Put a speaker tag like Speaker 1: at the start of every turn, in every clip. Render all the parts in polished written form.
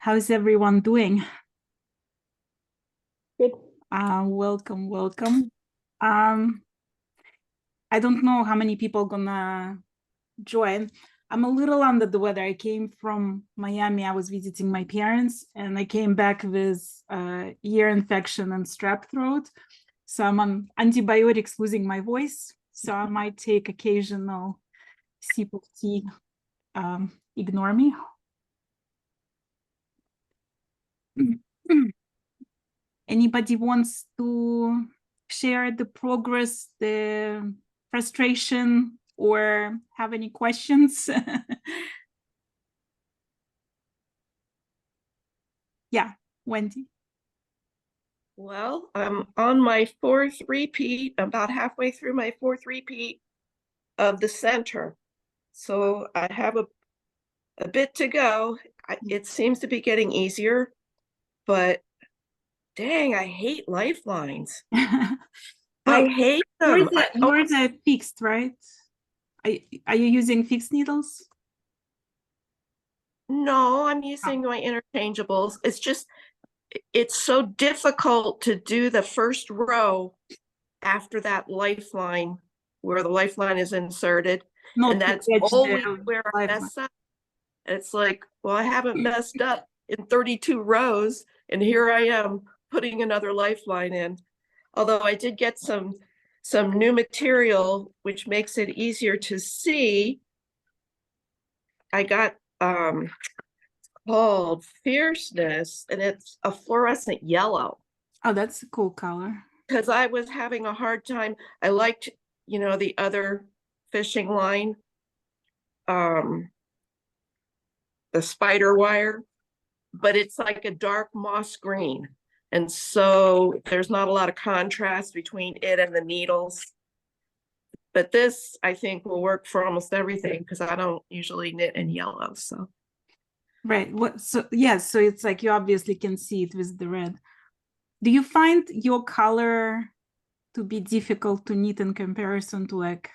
Speaker 1: How's everyone doing?
Speaker 2: Good.
Speaker 1: Welcome, welcome. Um, I don't know how many people gonna join. I'm a little under the weather. I came from Miami. I was visiting my parents, and I came back with ear infection and strep throat. So I'm on antibiotics, losing my voice. So I might take occasional sip of tea. Ignore me. Anybody wants to share the progress, the frustration, or have any questions? Yeah, Wendy.
Speaker 2: Well, I'm on my fourth repeat, about halfway through my fourth repeat of the center. So I have a bit to go. It seems to be getting easier, but dang, I hate lifelines.
Speaker 1: Well,
Speaker 2: I hate them.
Speaker 1: yours are fixed, right? Are you using fixed needles?
Speaker 2: No, I'm
Speaker 1: Oh,
Speaker 2: using my interchangeables. It's so difficult to do the first row after that lifeline where the lifeline is inserted.
Speaker 1: not
Speaker 2: And
Speaker 1: to
Speaker 2: that's
Speaker 1: catch
Speaker 2: always
Speaker 1: the
Speaker 2: where I
Speaker 1: lifeline.
Speaker 2: mess up. It's like, well, I haven't messed up in 32 rows, and here I am putting another lifeline in. Although I did get some new material, which makes it easier to see. I got called Fierceness, and it's a fluorescent yellow.
Speaker 1: Oh, that's a cool color.
Speaker 2: Because I was having a hard time. I liked, the other fishing line, the spider wire, but it's like a dark moss green. And so there's not a lot of contrast between it and the needles. But this, I think, will work for almost everything because I don't usually knit in yellow. So
Speaker 1: Right. What? So yeah. So it's like you obviously can see it with the red. Do you find your color to be difficult to knit in comparison to like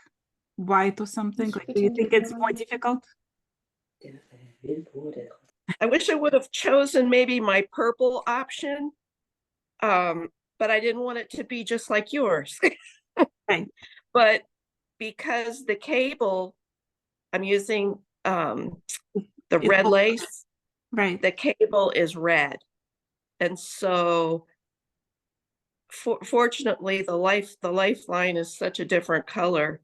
Speaker 1: white or something? Like, do you think it's more difficult?
Speaker 2: I wish I would have chosen maybe my purple option, but I didn't want it to be just like yours.
Speaker 1: Right.
Speaker 2: But because the cable, I'm using the
Speaker 1: It's
Speaker 2: red lace,
Speaker 1: right.
Speaker 2: the cable is red. And so fortunately the lifeline is such a different color.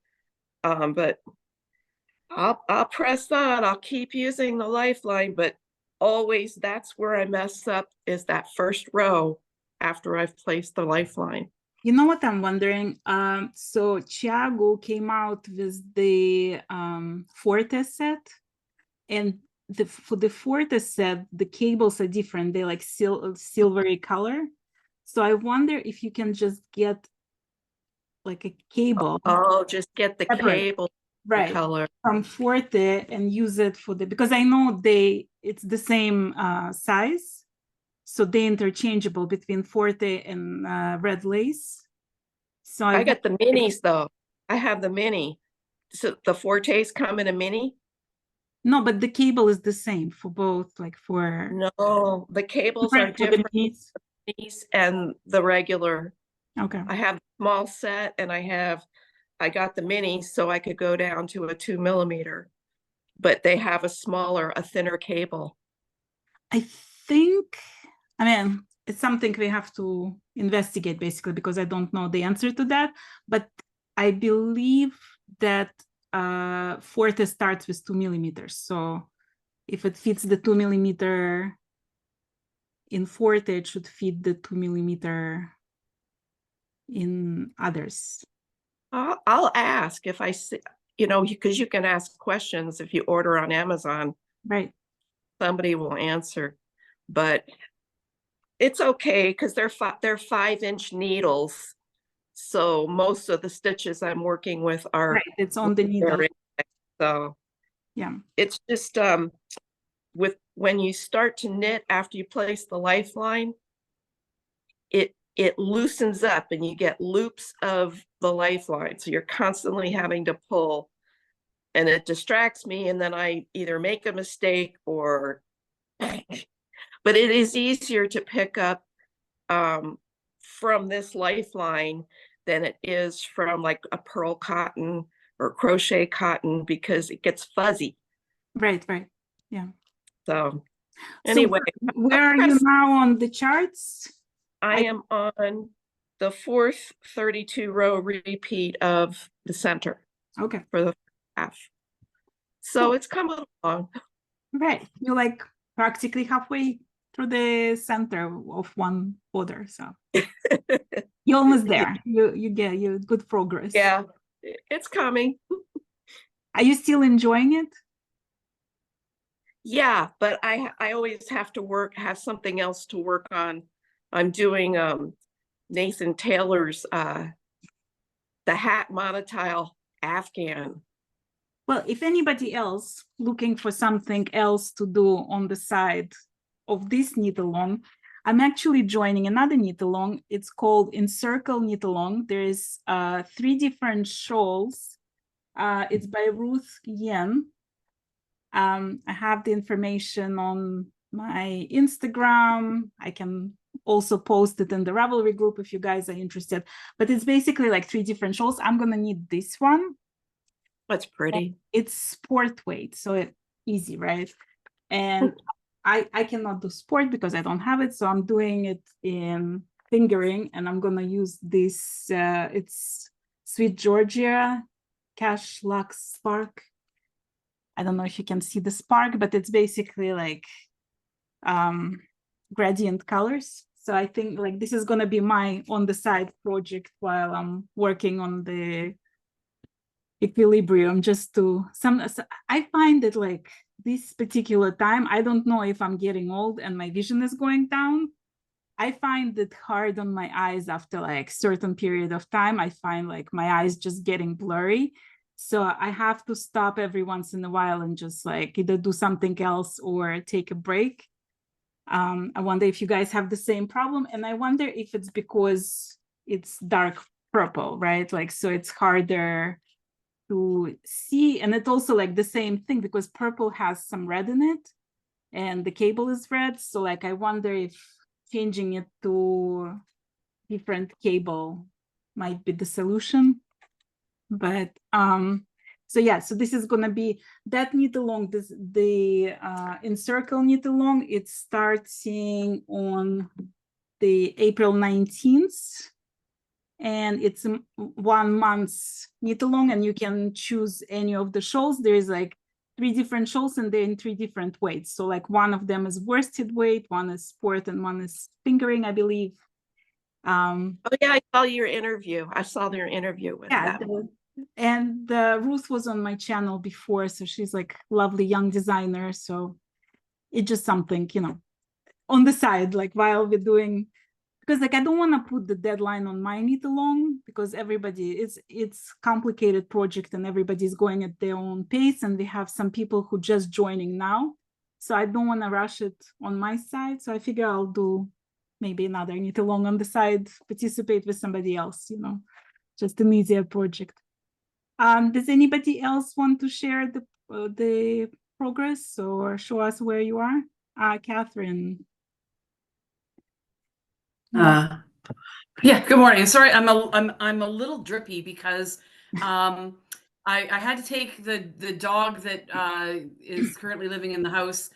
Speaker 2: But I'll press on. I'll keep using the lifeline, but always that's where I mess up, is that first row after I've placed the lifeline.
Speaker 1: You know what I'm wondering? So Thiago came out with the Forte set, and for the Forte set, the cables are different. They like silvery color. So I wonder if you can just get like a cable
Speaker 2: Oh, just get the
Speaker 1: separate,
Speaker 2: cable
Speaker 1: right,
Speaker 2: color.
Speaker 1: from Forte and use it for the, because I know it's the same size, so they're interchangeable between Forte and red lace. So
Speaker 2: I got the minis though. I have the mini. So the Fortes come in a mini?
Speaker 1: no, but the cable is the same for both, like for
Speaker 2: No, the cables are
Speaker 1: different for the
Speaker 2: different,
Speaker 1: minis.
Speaker 2: and the regular.
Speaker 1: Okay.
Speaker 2: I have the small set and I got the mini so I could go down to a 2 millimeter, but they have a thinner cable.
Speaker 1: I think, I mean, it's something we have to investigate basically because I don't know the answer to that. But I believe that Forte starts with 2 millimeters. So if it fits the 2 millimeter in Forte, it should fit the 2 millimeter in others.
Speaker 2: I'll ask if I see, because you can ask questions if you order on Amazon,
Speaker 1: Right.
Speaker 2: somebody will answer. But it's okay because they're 5-inch needles. So most of the stitches I'm working with are
Speaker 1: Right. It's on the needle.
Speaker 2: so
Speaker 1: Yeah.
Speaker 2: it's just when you start to knit after you place the lifeline, it loosens up and you get loops of the lifeline. So you're constantly having to pull, and it distracts me, and then I either make a mistake or but but it is easier to pick up from this Lifeline than it is from like a pearl cotton or crochet cotton because it gets fuzzy.
Speaker 1: Right, right. Yeah.
Speaker 2: So
Speaker 1: So
Speaker 2: anyway,
Speaker 1: where are you now on the charts?
Speaker 2: I am on the fourth 32 row repeat of the center
Speaker 1: Okay.
Speaker 2: for the half. So
Speaker 1: Cool.
Speaker 2: it's coming along.
Speaker 1: Right. You're like practically halfway through the center of one order. So you're almost there. You get you good progress.
Speaker 2: Yeah, it's coming.
Speaker 1: Are you still enjoying it?
Speaker 2: Yeah, but I always have to have something else to work on. I'm doing Nathan Taylor's the hat monotile Afghan.
Speaker 1: Well, if anybody else looking for something else to do on the side of this knit along, I'm actually joining another knit along. It's called Encircle Knit Along. There's 3 different shawls. It's by Ruth Yen. I have the information on my Instagram. I can also post it in the Ravelry group if you guys are interested. But it's basically like 3 different shawls. I'm gonna need this one.
Speaker 2: That's pretty.
Speaker 1: It's sport weight, so it's easy, right? And I cannot do sport because I don't have it, so I'm doing it in fingering, and I'm gonna use this. It's Sweet Georgia Cash Lux Spark. I don't know if you can see the spark, but it's basically like gradient colors. So I think like this is gonna be my on the side project while I'm working on the equilibrium, just to I find that like this particular time, I don't know if I'm getting old and my vision is going down. I find it hard on my eyes after like certain period of time. I find like my eyes just getting blurry. So I have to stop every once in a while and just like either do something else or take a break. I wonder if you guys have the same problem. And I wonder if it's because it's dark purple, right? Like, so it's harder to see. And it's also like the same thing because purple has some red in it and the cable is red. So like, I wonder if changing it to different cable might be the solution. But so yeah, so this is gonna be that knit along, this the Encircle knit along. It's starting on the April 19th, and it's 1 month's knit along, and you can choose any of the shawls. There is like 3 different shawls and they're in 3 different weights. So like one of them is worsted weight, one is sport, and one is fingering, I believe.
Speaker 2: Oh yeah, I saw your interview. I saw their interview with them.
Speaker 1: And Ruth was on my channel before, so she's like lovely young designer. So it's just something, you know, on the side, like while we're doing, because like I don't want to put the deadline on my knit along because everybody it's complicated project and everybody's going at their own pace, and we have some people who just joining now. So I don't want to rush it on my side. So I figure I'll do maybe another knit along on the side, participate with somebody else, you know, just an easier project. Does anybody else want to share the progress or show us where you are? Catherine.
Speaker 3: Yeah, good morning. Sorry, I'm a little drippy because I had to take the dog that is currently living in the house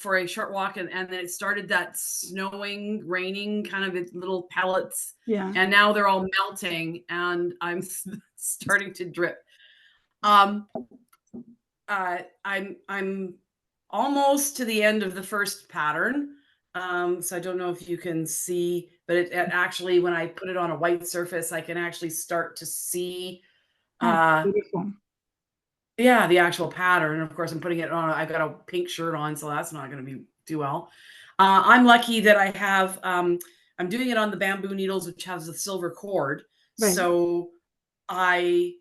Speaker 3: for a short walk, and then it started that snowing, raining kind of little pellets.
Speaker 1: Yeah.
Speaker 3: And now they're all melting and I'm starting to drip. I'm almost to the end of the first pattern. So I don't know if you can see, but it actually, when I put it on a white surface, I can actually start to see
Speaker 1: Beautiful.
Speaker 3: yeah, the actual pattern. Of course, I'm putting it on. I've got a pink shirt on, so that's not going to do well. I'm lucky that I have. I'm doing it on the bamboo needles, which has the silver cord.
Speaker 1: Right.
Speaker 3: So I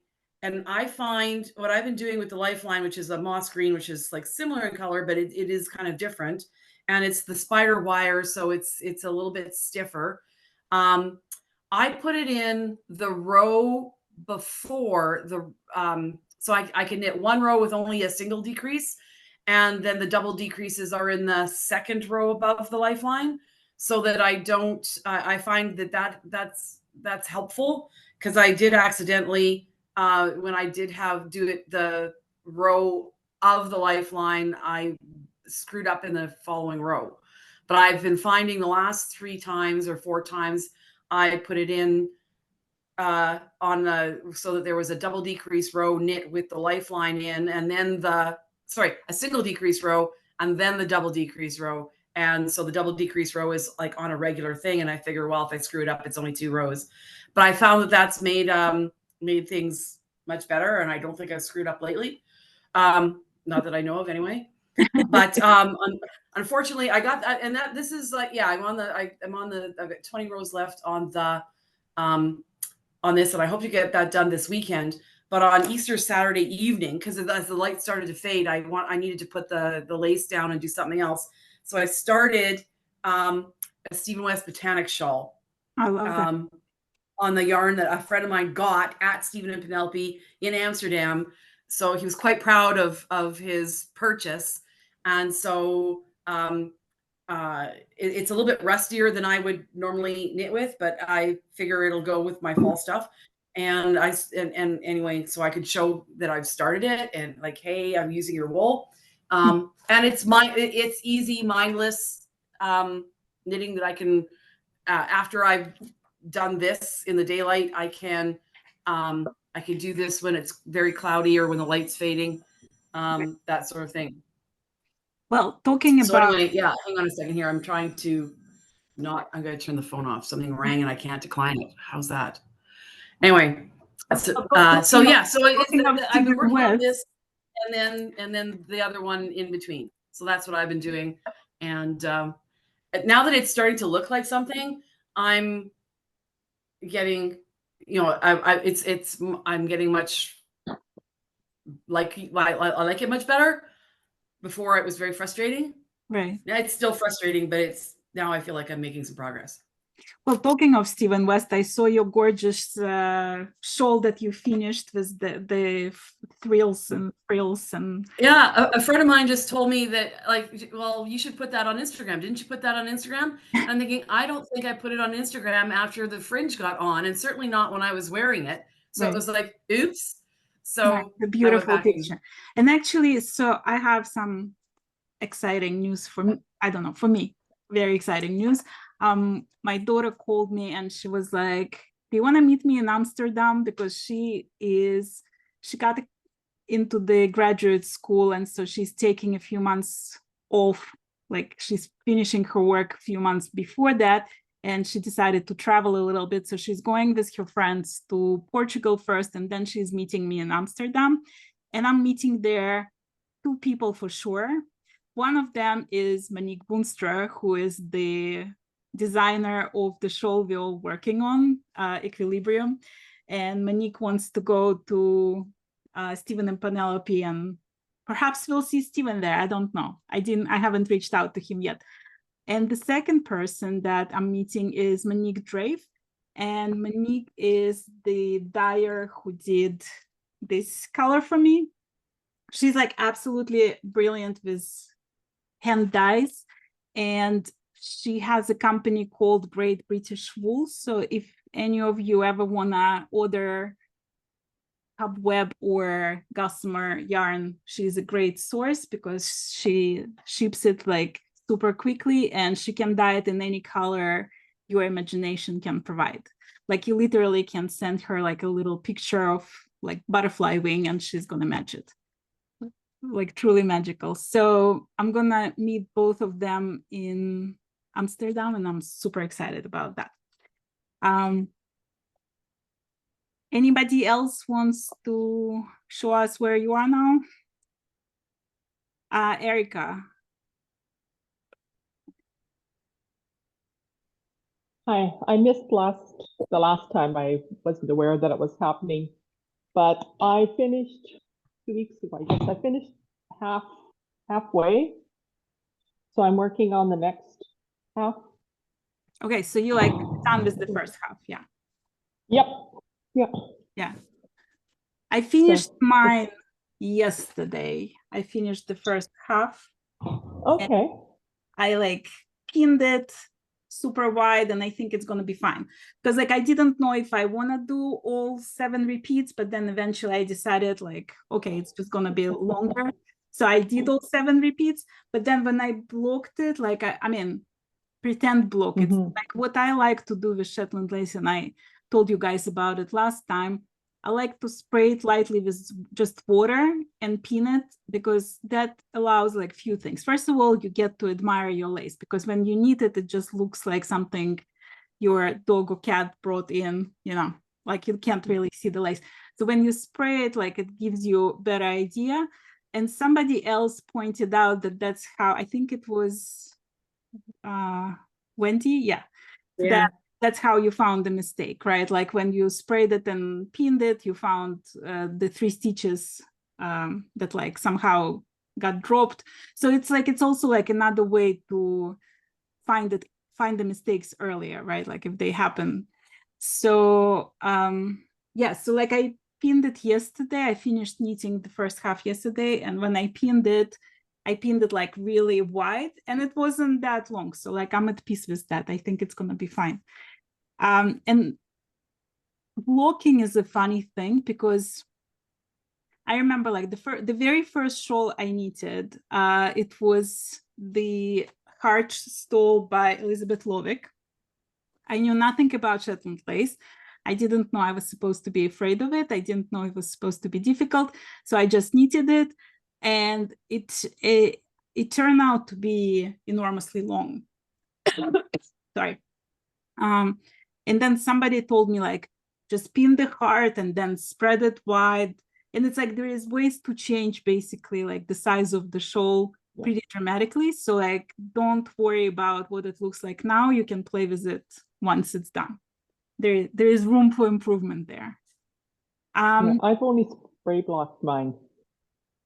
Speaker 3: find what I've been doing with the Lifeline, which is a moss green, which is like similar in color, but it is kind of different, and it's the spider wire, so it's a little bit stiffer. I put it in the row before the so I can knit one row with only a single decrease, and then the double decreases are in the second row above the lifeline, so that I don't, I find that's helpful, because I did accidentally, when I did do it the row of the lifeline, I screwed up in the following row. But I've been finding the last 3 times or 4 times I put it in on the, so that there was a double decrease row knit with the lifeline in, and then a single decrease row, and then the double decrease row. And so the double decrease row is like on a regular thing. And I figure, well, if I screw it up, it's only 2 rows. But I found that that's made things much better. And I don't think I've screwed up lately. Not that I know of anyway. But unfortunately, I got that. And this is like, yeah, I've got 20 rows left on the, on this, and I hope to get that done this weekend. But on Easter Saturday evening, because as the light started to fade, I needed to put the lace down and do something else. So I started a Stephen West Botanic shawl.
Speaker 1: I love that.
Speaker 3: On the yarn that a friend of mine got at Stephen and Penelope in Amsterdam. So he was quite proud of his purchase. And so it's a little bit rustier than I would normally knit with, but I figure it'll go with my fall stuff. And anyway, so I could show that I've started it, and like, hey, I'm using your wool. And it's easy, mindless knitting that I can, after I've done this in the daylight, I can do this when it's very cloudy or when the light's fading, that sort of thing.
Speaker 1: Well, talking about,
Speaker 3: anyway, yeah, hang on a second here. I'm trying to I'm going to turn the phone off. Something rang and I can't decline it. How's that? Anyway, so yeah, so I've been working on this, and then the other one in between. So that's what I've been doing. And now that it's starting to look like something, I'm getting, I'm getting much I like it much better. Before it was very frustrating.
Speaker 1: right.
Speaker 3: Yeah, it's still frustrating, but now I feel like I'm making some progress.
Speaker 1: Well, talking of Stephen West, I saw your gorgeous shawl that you finished with the frills and
Speaker 3: yeah, a friend of mine just told me that, like, well, you should put that on Instagram. Didn't you put that on Instagram? And I'm thinking, I don't think I put it on Instagram after the fringe got on, and certainly not when I was wearing it. So It was like, oops. So
Speaker 1: the beautiful picture. And actually, so I have some exciting news for me. I don't know, for me, very exciting news. My daughter called me and she was like, do you want to meet me in Amsterdam? Because she got into the graduate school, and so she's taking a few months off, like she's finishing her work a few months before that, and she decided to travel a little bit. So she's going with her friends to Portugal first, and then she's meeting me in Amsterdam. And I'm meeting there 2 people for sure. One of them is Monique Boonstra, who is the designer of the shawl we're all working on, Equilibrium. And Monique wants to go to Stephen and Penelope, and perhaps we'll see Stephen there. I don't know. I haven't reached out to him yet. And the second person that I'm meeting is Monique Drave. And Monique is the dyer who did this color for me. She's like absolutely brilliant with hand dyes, and she has a company called Great British Wool. So if any of you ever wanna order cobweb or gossamer yarn, she's a great source because she ships it like super quickly, and she can dye it in any color your imagination can provide. Like you literally can send her like a little picture of like butterfly wing and she's gonna match it. Like truly magical. So I'm gonna meet both of them in Amsterdam, and I'm super excited about that. Anybody else wants to show us where you are now? Erica.
Speaker 4: Hi, I missed the last time. I wasn't aware that it was happening, but I finished 2 weeks ago. I guess I finished halfway. So I'm working on the next half.
Speaker 1: Okay, so you like done with the first half, yeah.
Speaker 4: Yep. Yep.
Speaker 1: Yeah. I finished mine yesterday. I finished the first half.
Speaker 4: Okay.
Speaker 1: I like pinned it super wide, and I think it's going to be fine. Because like I didn't know if I want to do all 7 repeats, but then eventually I decided like, okay, it's just going to be longer. So I did all 7 repeats, but then when I blocked it, like I mean, pretend block, it's like what I like to do with Shetland lace, and I told you guys about it last time. I like to spray it lightly with just water and pin it, because that allows like few things. First of all, you get to admire your lace, because when you knit it, it just looks like something your dog or cat brought in, you know, like you can't really see the lace. So when you spray it, like it gives you a better idea. And somebody else pointed out that that's how, I think it was Wendy, yeah. That's how you found the mistake, right? Like when you sprayed it and pinned it, you found the 3 stitches that like somehow got dropped. So it's like, it's also like another way to find the mistakes earlier, right? Like if they happen. So yeah, so like I pinned it yesterday. I finished knitting the first half yesterday, and when I pinned it like really wide, and it wasn't that long. So like I'm at peace with that. I think it's gonna be fine. And blocking is a funny thing, because I remember like the very first shawl I knitted, it was the Heart Stole by Elizabeth Lovick. I knew nothing about Shetland lace. I didn't know I was supposed to be afraid of it. I didn't know it was supposed to be difficult. So I just knitted it, and it turned out to be enormously long. Sorry. And then somebody told me like, just pin the heart and then spread it wide. And it's like, there is ways to change basically like the size of the shawl pretty dramatically. So like, don't worry about what it looks like now. You can play with it once it's done. There is room for improvement there.
Speaker 4: I've only spray blocked mine.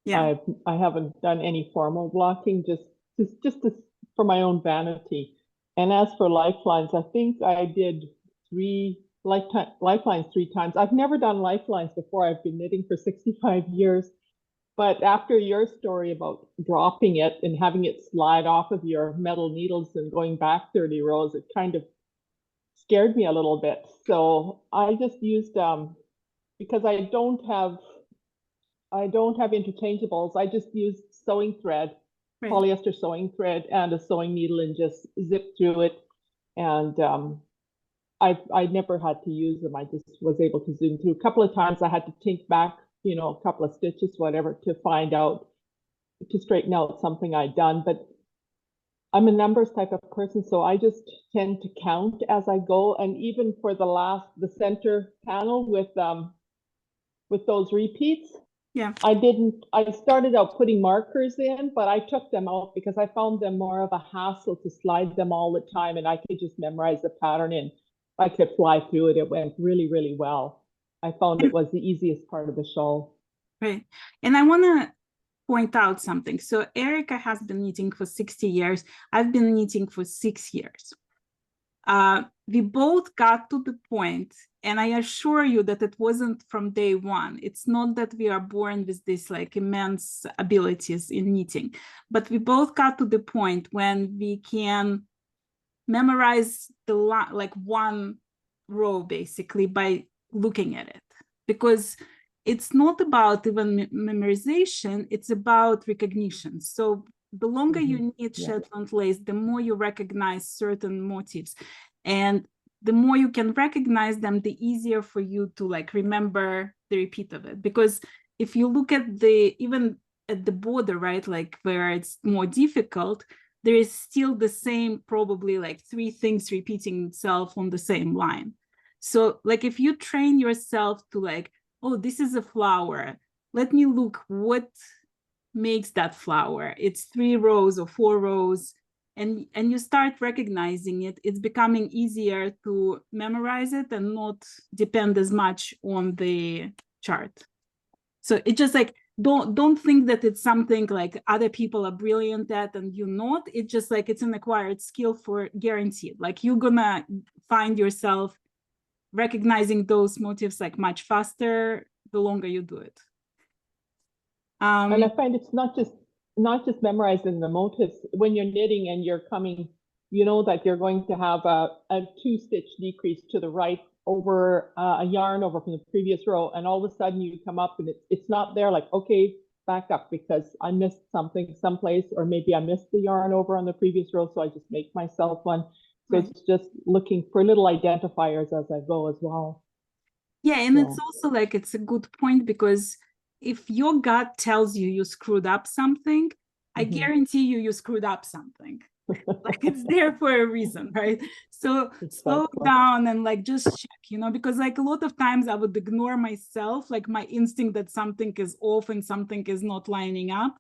Speaker 1: Yeah.
Speaker 4: I haven't done any formal blocking, just for my own vanity. And as for lifelines, I think I did 3 lifelines 3 times. I've never done lifelines before. I've been knitting for 65 years. But after your story about dropping it and having it slide off of your metal needles and going back 30 rows, it kind of scared me a little bit. So I just used, because I don't have interchangeables, I just used sewing thread,
Speaker 1: Right.
Speaker 4: polyester sewing thread, and a sewing needle, and just zipped through it. And I never had to use them. I just was able to zoom through. A couple of times I had to tink back, you know, a couple of stitches, whatever, to find out, to straighten out something I'd done. But I'm a numbers type of person, so I just tend to count as I go. And even for the center panel with those repeats,
Speaker 1: Yeah.
Speaker 4: I started out putting markers in, but I took them out because I found them more of a hassle to slide them all the time, and I could just memorize the pattern and I could fly through it. It went really, really well. I found it was the easiest part of the shawl.
Speaker 1: Right. And I want to point out something. So Erica has been knitting for 60 years. I've been knitting for 6 years. We both got to the point, and I assure you that it wasn't from day one. It's not that we are born with this like immense abilities in knitting, but we both got to the point when we can memorize like one row basically by looking at it, because it's not about even memorization, it's about recognition. So the longer you knit Shetland lace, the more you recognize certain motifs, and the more you can recognize them, the easier for you to like remember the repeat of it. Because if you look at even at the border, right, like where it's more difficult, there is still the same, probably like 3 things repeating itself on the same line. So like if you train yourself to like, oh, this is a flower, let me look what makes that flower. It's 3 rows or 4 rows, and you start recognizing it, it's becoming easier to memorize it and not depend as much on the chart. So it just like, don't think that it's something like other people are brilliant at and you're not. It's just like it's an acquired skill for guaranteed. Like you're gonna find yourself recognizing those motifs like much faster the longer you do it.
Speaker 4: And I find it's not just memorizing the motifs. When you're knitting and you're coming, you know that you're going to have a 2-stitch decrease to the right over a yarn over from the previous row, and all of a sudden you come up and it's not there. Like, okay, back up because I missed something someplace, or maybe I missed the yarn over on the previous row, so I just make myself one. So
Speaker 1: Right.
Speaker 4: it's just looking for little identifiers as I go as well.
Speaker 1: Yeah, and it's
Speaker 4: So.
Speaker 1: also like, it's a good point, because if your gut tells you you screwed up something, I
Speaker 4: Mhm.
Speaker 1: guarantee you screwed up something. Like, it's there for a reason, right? So slow
Speaker 4: Exactly.
Speaker 1: down and like just check, you know, because like a lot of times I would ignore myself, like my instinct that something is off and something is not lining up,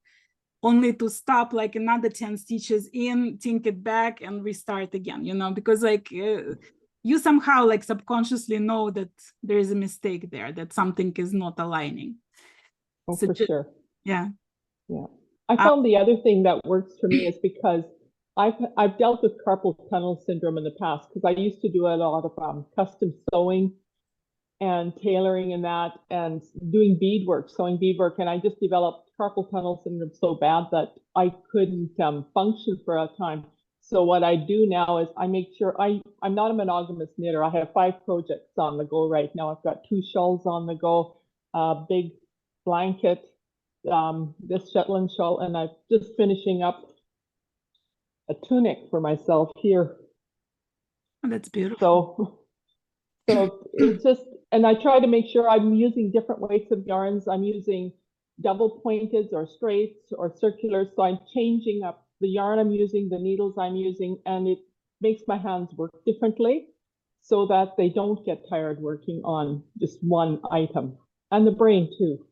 Speaker 1: only to stop like another 10 stitches in, think it back and restart again, you know, because like you somehow like subconsciously know that there is a mistake there, that something is not aligning.
Speaker 4: Oh,
Speaker 1: So
Speaker 4: for sure.
Speaker 1: yeah.
Speaker 4: Yeah. I found the other thing that works for me is because I've dealt with carpal tunnel syndrome in the past, because I used to do a lot of custom sewing and tailoring and that, and doing beadwork, sewing beadwork, and I just developed carpal tunnel syndrome so bad that I couldn't function for a time. So what I do now is I make sure I'm not a monogamous knitter. I have 5 projects on the go right now. I've got 2 shawls on the go, a big blanket, this Shetland shawl, and I'm just finishing up a tunic for myself here.
Speaker 1: Oh, that's beautiful.
Speaker 4: So it's just, and I try to make sure I'm using different weights of yarns. I'm using double pointed or straights or circulars. So I'm changing up the yarn I'm using, the needles I'm using, and it makes my hands work differently so that they don't get tired working on just one item, and the brain too.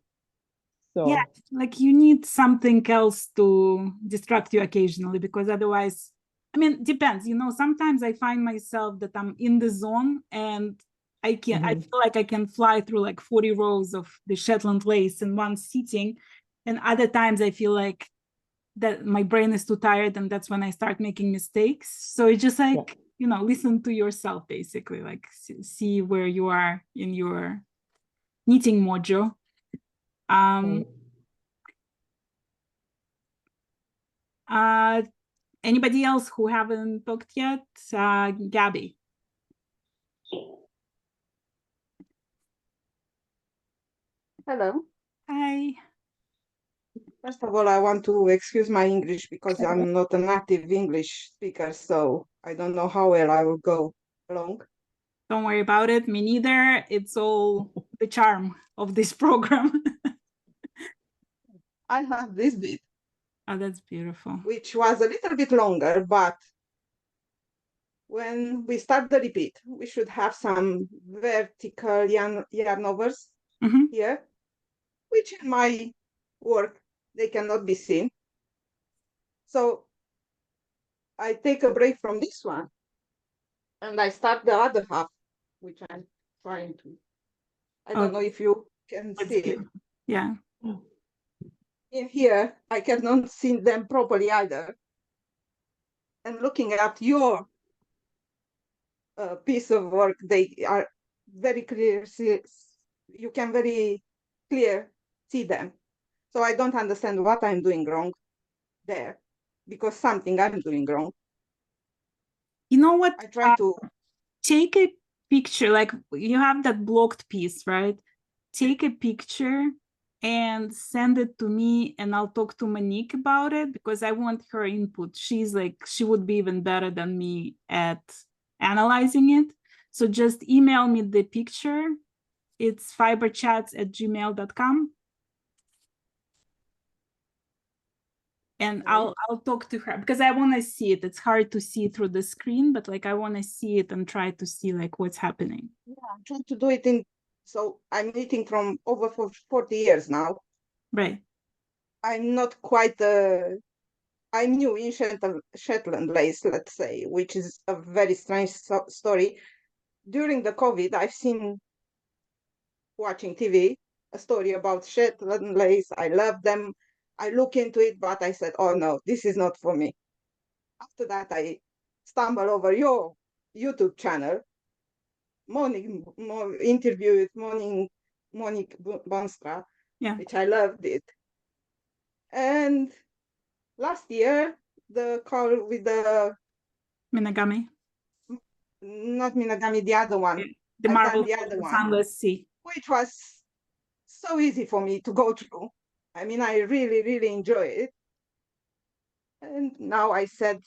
Speaker 4: So
Speaker 1: yeah, like you need something else to distract you occasionally, because otherwise, I mean, depends, you know, sometimes I find myself that I'm in the zone and I feel like I can fly through like 40 rows of the Shetland lace in one sitting, and other times I feel like that my brain is too tired, and that's when I start making mistakes. So it's just like, you know, listen to yourself, basically, like see where you are in your knitting mojo. Anybody else who haven't talked yet? Gabby.
Speaker 5: Hello.
Speaker 1: Hi.
Speaker 5: First of all, I want to excuse my English because I'm not a native English speaker, so I don't know how well I will go along.
Speaker 1: Don't worry about it. Me neither. It's all the charm of this program.
Speaker 5: I have this bit,
Speaker 1: Oh, that's beautiful.
Speaker 5: which was a little bit longer, but when we start the repeat, we should have some vertical yarn overs here, which in my work, they cannot be seen. So I take a break from this one and I start the other half, which I'm trying to, I don't know if you can see it.
Speaker 1: Yeah.
Speaker 5: In here, I cannot see them properly either. And looking at your piece of work, they are very clear. You can very clear see them. So I don't understand what I'm doing wrong there, because something I'm doing wrong.
Speaker 1: You know what?
Speaker 5: I try to
Speaker 1: take a picture, like you have that blocked piece, right? Take a picture and send it to me, and I'll talk to Monique about it, because I want her input. She's like, she would be even better than me at analyzing it. So just email me the picture. It's fiberchats@gmail.com. And I'll talk to her, because I want to see it. It's hard to see through the screen, but like I want to see it and try to see like what's happening.
Speaker 5: Yeah, I'm trying to do it so I'm knitting from over 40 years now.
Speaker 1: Right.
Speaker 5: I'm not quite I'm new in Shetland lace, let's say, which is a very strange story. During the COVID, I've seen, watching TV, a story about Shetland lace. I love them. I look into it, but I said, oh no, this is not for me. After that, I stumbled over your YouTube channel, interview with Monique Bonstra, which I loved it. And last year, the call with the,
Speaker 1: Minagami,
Speaker 5: not Minagami, the other one,
Speaker 1: the
Speaker 5: I've done
Speaker 1: Marvel
Speaker 5: the other one,
Speaker 1: Sunless Sea.
Speaker 5: which was so easy for me to go through. I mean, I really, really enjoy it. And now I said,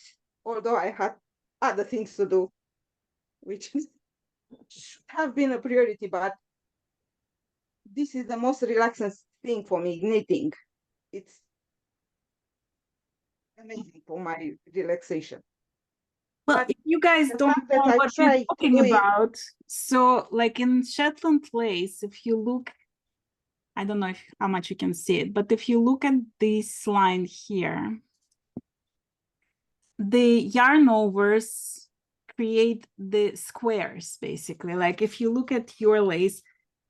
Speaker 5: although I had other things to do, which should have been a priority, but this is the most relaxing thing for me, knitting. It's amazing for my relaxation.
Speaker 1: Well,
Speaker 5: But
Speaker 1: if you guys
Speaker 5: the
Speaker 1: don't
Speaker 5: fact that
Speaker 1: know
Speaker 5: I
Speaker 1: what we're
Speaker 5: try to
Speaker 1: talking
Speaker 5: do it,
Speaker 1: about, so like in Shetland lace, if you look, I don't know if how much you can see it, but if you look at this line here, the yarn overs create the squares basically. Like if you look at your lace,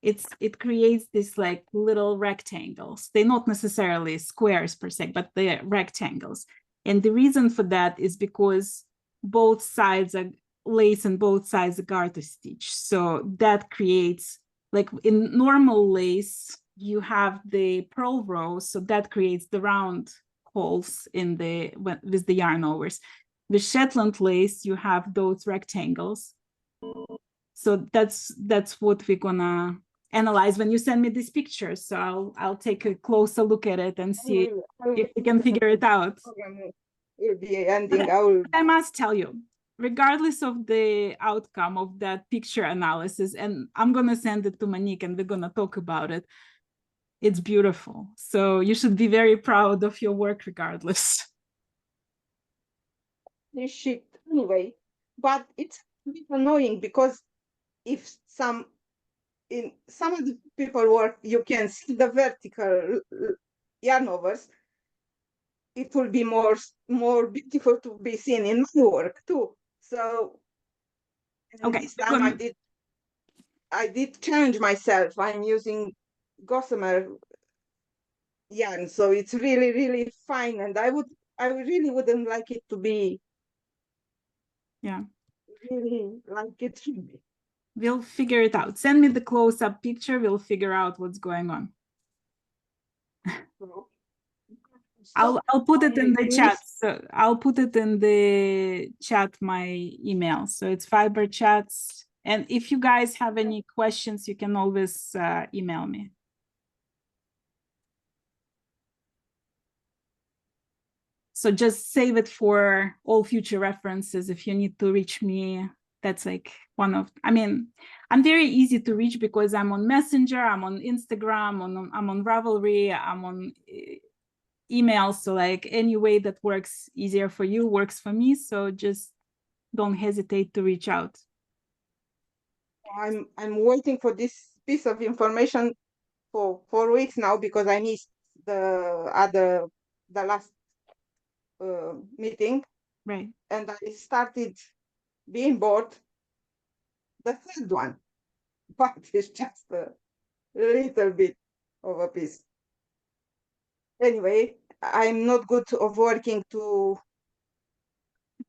Speaker 1: it creates this like little rectangles. They're not necessarily squares per se, but they're rectangles. And the reason for that is because both sides are lace and both sides are garter stitch. So that creates, like in normal lace, you have the purl rows, so that creates the round holes in the with the yarn overs. With Shetland lace, you have those rectangles. So that's what we're gonna analyze when you send me these pictures. So I'll take a closer look at it and see if we can figure it out.
Speaker 5: will be ending. I will.
Speaker 1: I must tell you, regardless of the outcome of that picture analysis, and I'm gonna send it to Monique and we're gonna talk about it. It's beautiful. So you should be very proud of your work regardless.
Speaker 5: This shit anyway, but it's a bit annoying because if in some of the people work, you can see the vertical yarn overs. It will be more beautiful to be seen in my work too. So
Speaker 1: Okay,
Speaker 5: this time I did challenge myself. I'm using gossamer yarn, so it's really, really fine, and I really wouldn't like it to be really like it should be.
Speaker 1: We'll figure it out. Send me the close-up picture. We'll figure out what's going on. I'll put it in the chat. So I'll put it in the chat, my email. So it's Fiberchats. And if you guys have any questions, you can always email me. So just save it for all future references. If you need to reach me, that's like one of, I mean, I'm very easy to reach because I'm on Messenger, I'm on Instagram, I'm on Ravelry, I'm on email. So like any way that works easier for you works for me. So just don't hesitate to reach out.
Speaker 5: I'm waiting for this piece of information for 4 weeks now because I missed the last meeting.
Speaker 1: Right.
Speaker 5: And I started being bored the third one, but it's just a little bit of a piece. Anyway, I'm not good of working to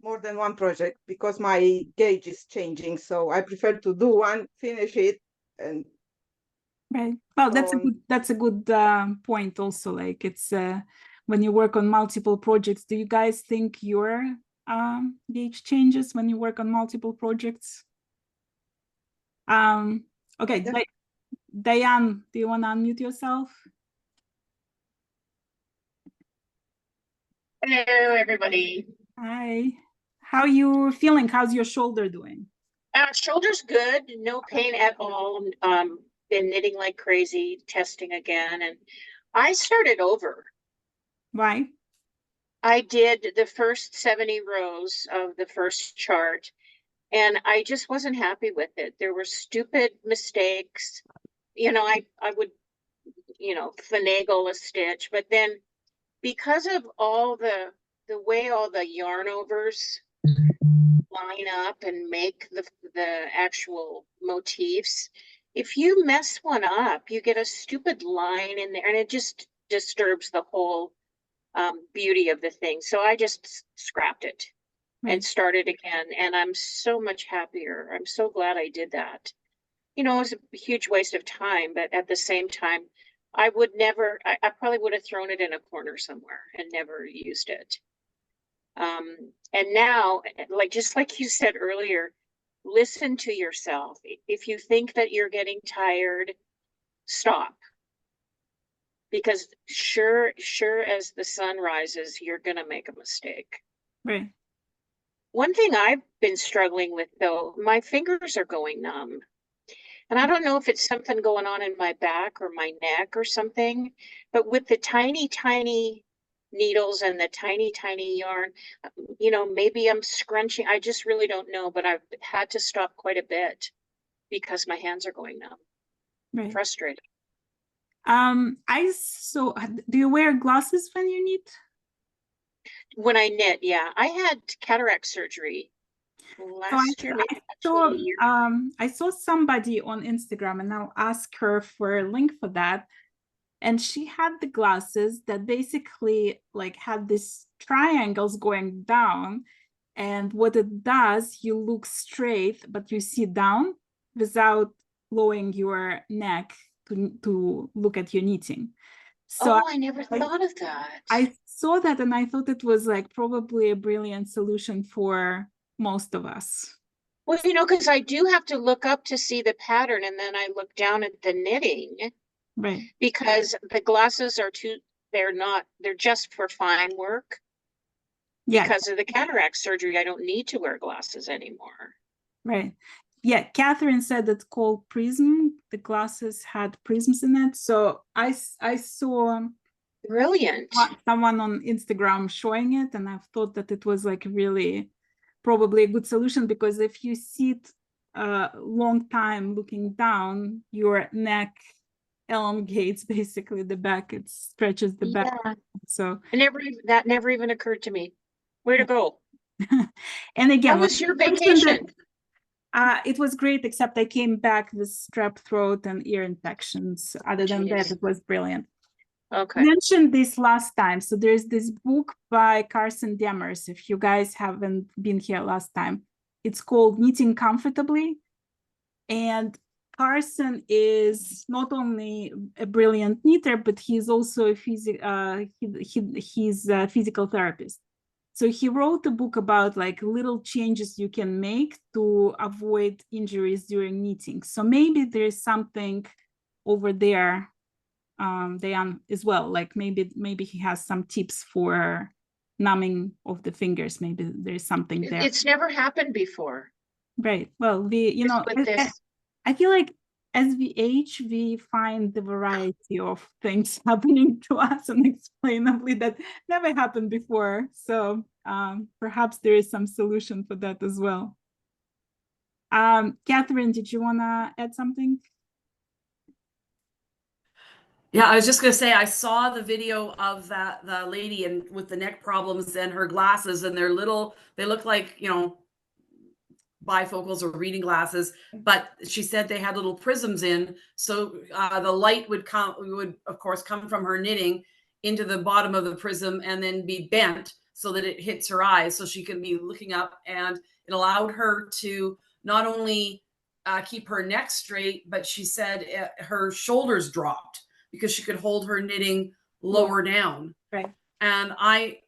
Speaker 5: more than one project because my gauge is changing. So I prefer to do one, finish it, and
Speaker 1: right. Well, that's a good point also. Like it's when you work on multiple projects, do you guys think your gauge changes when you work on multiple projects? Okay,
Speaker 5: yeah.
Speaker 1: Diane, do you want to unmute yourself?
Speaker 6: Hello, everybody.
Speaker 1: Hi. How are you feeling? How's your shoulder doing?
Speaker 6: Shoulder's good, no pain at all. Been knitting like crazy, testing again, and I started over.
Speaker 1: Why?
Speaker 6: I did the first 70 rows of the first chart, and I just wasn't happy with it. There were stupid mistakes. You know, I would, finagle a stitch, but then because of all the way all the yarn overs line up and make the actual motifs, if you mess one up, you get a stupid line in there and it just disturbs the whole beauty of the thing. So I just scrapped it and started again, and I'm so much happier. I'm so glad I did that. You know, it was a huge waste of time, but at the same time, I would never, I probably would have thrown it in a corner somewhere and never used it. And now, like, just like you said earlier, listen to yourself. If you think that you're getting tired, stop. Because sure as the sun rises, you're gonna make a mistake.
Speaker 1: Right.
Speaker 6: One thing I've been struggling with though, my fingers are going numb. And I don't know if it's something going on in my back or my neck or something, but with the tiny, tiny needles and the tiny, tiny yarn, you know, maybe I'm scrunching. I just really don't know, but I've had to stop quite a bit because my hands are going numb.
Speaker 1: Right.
Speaker 6: Frustrating.
Speaker 1: Do you wear glasses when you knit?
Speaker 6: When I knit, yeah. I had cataract surgery last year, maybe actually a year.
Speaker 1: I saw somebody on Instagram, and I'll ask her for a link for that. And she had the glasses that basically like had these triangles going down. And what it does, you look straight, but you see down without lowering your neck to look at your knitting. So
Speaker 6: I never thought of that.
Speaker 1: I saw that and I thought it was like probably a brilliant solution for most of us.
Speaker 6: Well, you know, because I do have to look up to see the pattern, and then I look down at the knitting.
Speaker 1: Right.
Speaker 6: Because the glasses are they're just for fine work.
Speaker 1: Yeah.
Speaker 6: Because of the cataract surgery, I don't need to wear glasses anymore.
Speaker 1: Right. Yeah, Catherine said it's called prism. The glasses had prisms in it. So I saw
Speaker 6: Brilliant.
Speaker 1: someone on Instagram showing it, and I've thought that it was like really probably a good solution, because if you sit a long time looking down, your neck elongates basically the back, it stretches the back. So
Speaker 6: that never even occurred to me. Way to go.
Speaker 1: And again,
Speaker 6: how was your vacation?
Speaker 1: It was great, except I came back with strep throat and ear infections. Other than that, it was brilliant.
Speaker 6: Okay.
Speaker 1: I mentioned this last time. So there's this book by Carson Demers. If you guys haven't been here last time, it's called Knitting Comfortably. And Carson is not only a brilliant knitter, but he's also a physical therapist. So he wrote a book about like little changes you can make to avoid injuries during knitting. So maybe there's something over there, Diane, as well. Like maybe he has some tips for numbing of the fingers. Maybe there's something there.
Speaker 6: It's never happened before.
Speaker 1: Right. Well, I feel like as we age, we find the variety of things happening to us unexplainably that never happened before. So perhaps there is some solution for that as well. Catherine, did you want to add something?
Speaker 3: Yeah, I was just gonna say I saw the video of the lady and with the neck problems and her glasses, and they look like, you know, bifocals or reading glasses, but she said they had little prisms in, so the light would of course come from her knitting into the bottom of the prism and then be bent so that it hits her eyes, so she can be looking up, and it allowed her to not only keep her neck straight, but she said her shoulders dropped because she could hold her knitting lower down.
Speaker 1: Right.
Speaker 3: And I,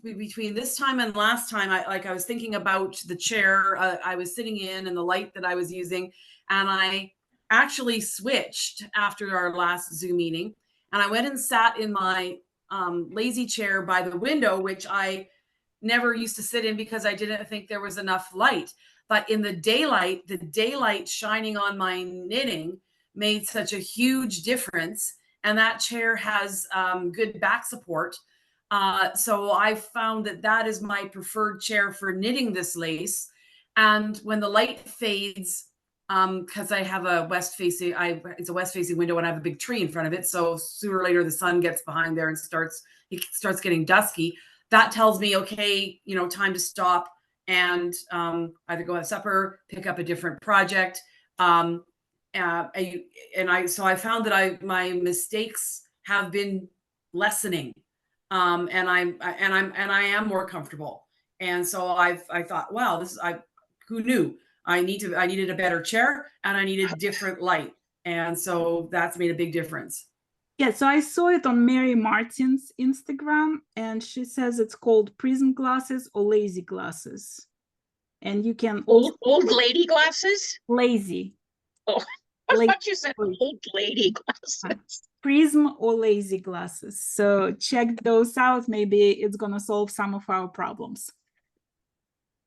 Speaker 3: between this time and last time, I was thinking about the chair I was sitting in and the light that I was using. And I actually switched after our last Zoom meeting. And I went and sat in my lazy chair by the window, which I never used to sit in because I didn't think there was enough light. But in the daylight shining on my knitting made such a huge difference. And that chair has good back support. So I found that is my preferred chair for knitting this lace. And when the light fades, because I have a it's a west facing window and I have a big tree in front of it. So sooner or later the sun gets behind there and it starts getting dusky. That tells me, okay, you know, time to stop and either go have supper, pick up a different project. So I found that my mistakes have been lessening. And I am more comfortable. And so I thought, wow, who knew? I needed a better chair and I needed different light. And so that's made a big difference.
Speaker 1: Yeah, so I saw it on Mary Martin's Instagram, and she says it's called prism glasses or lazy glasses. And you can also
Speaker 6: Old lady glasses?
Speaker 1: lazy.
Speaker 6: Oh, I
Speaker 1: Lazy.
Speaker 6: thought you said old lady glasses.
Speaker 1: Prism or lazy glasses. So check those out. Maybe it's gonna solve some of our problems.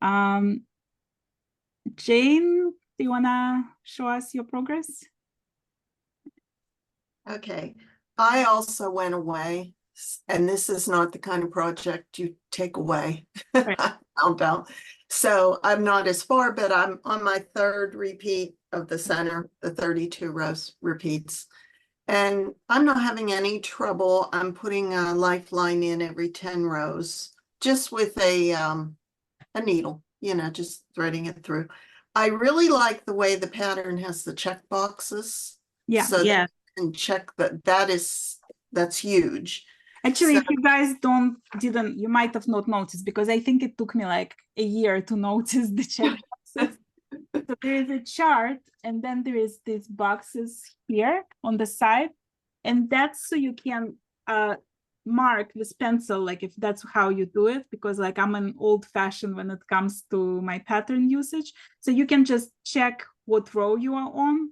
Speaker 1: Jane, do you wanna show us your progress?
Speaker 7: Okay, I also went away, and this is not the kind of project you take away.
Speaker 1: Right.
Speaker 7: I found out. So I'm not as far, but I'm on my third repeat of the center, the 32 rows repeats. And I'm not having any trouble. I'm putting a lifeline in every 10 rows, just with a needle, you know, just threading it through. I really like the way the pattern has the check boxes.
Speaker 1: Yeah,
Speaker 7: So
Speaker 1: yeah.
Speaker 7: and check that's huge.
Speaker 1: Actually,
Speaker 7: So-
Speaker 1: if you guys didn't, you might have not noticed, because I think it took me like a year to notice the check boxes. So there is a chart, and then there is these boxes here on the side, and that's so you can mark with pencil, like if that's how you do it, because like I'm an old fashioned when it comes to my pattern usage. So you can just check what row you are on,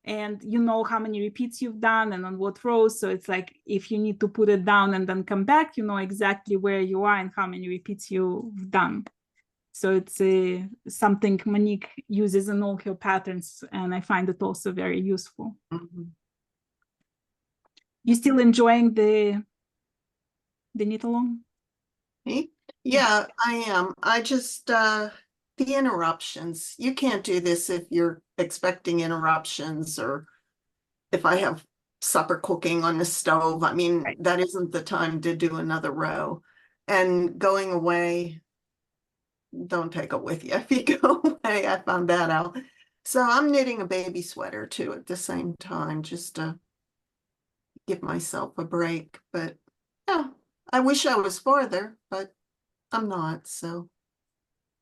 Speaker 1: and you know how many repeats you've done and on what rows. So it's like if you need to put it down and then come back, you know exactly where you are and how many repeats you've done. So it's something Monique uses in all her patterns, and I find it also very useful.
Speaker 7: Mhm.
Speaker 1: You still enjoying the knit along?
Speaker 7: Me? Yeah, I am. I just the interruptions. You can't do this if you're expecting interruptions, or if I have supper cooking on the stove. I mean,
Speaker 1: Right.
Speaker 7: that isn't the time to do another row. And going away, don't take it with you if you go away. I found that out. So I'm knitting a baby sweater too at the same time, just to give myself a break. But yeah, I wish I was farther, but I'm not. So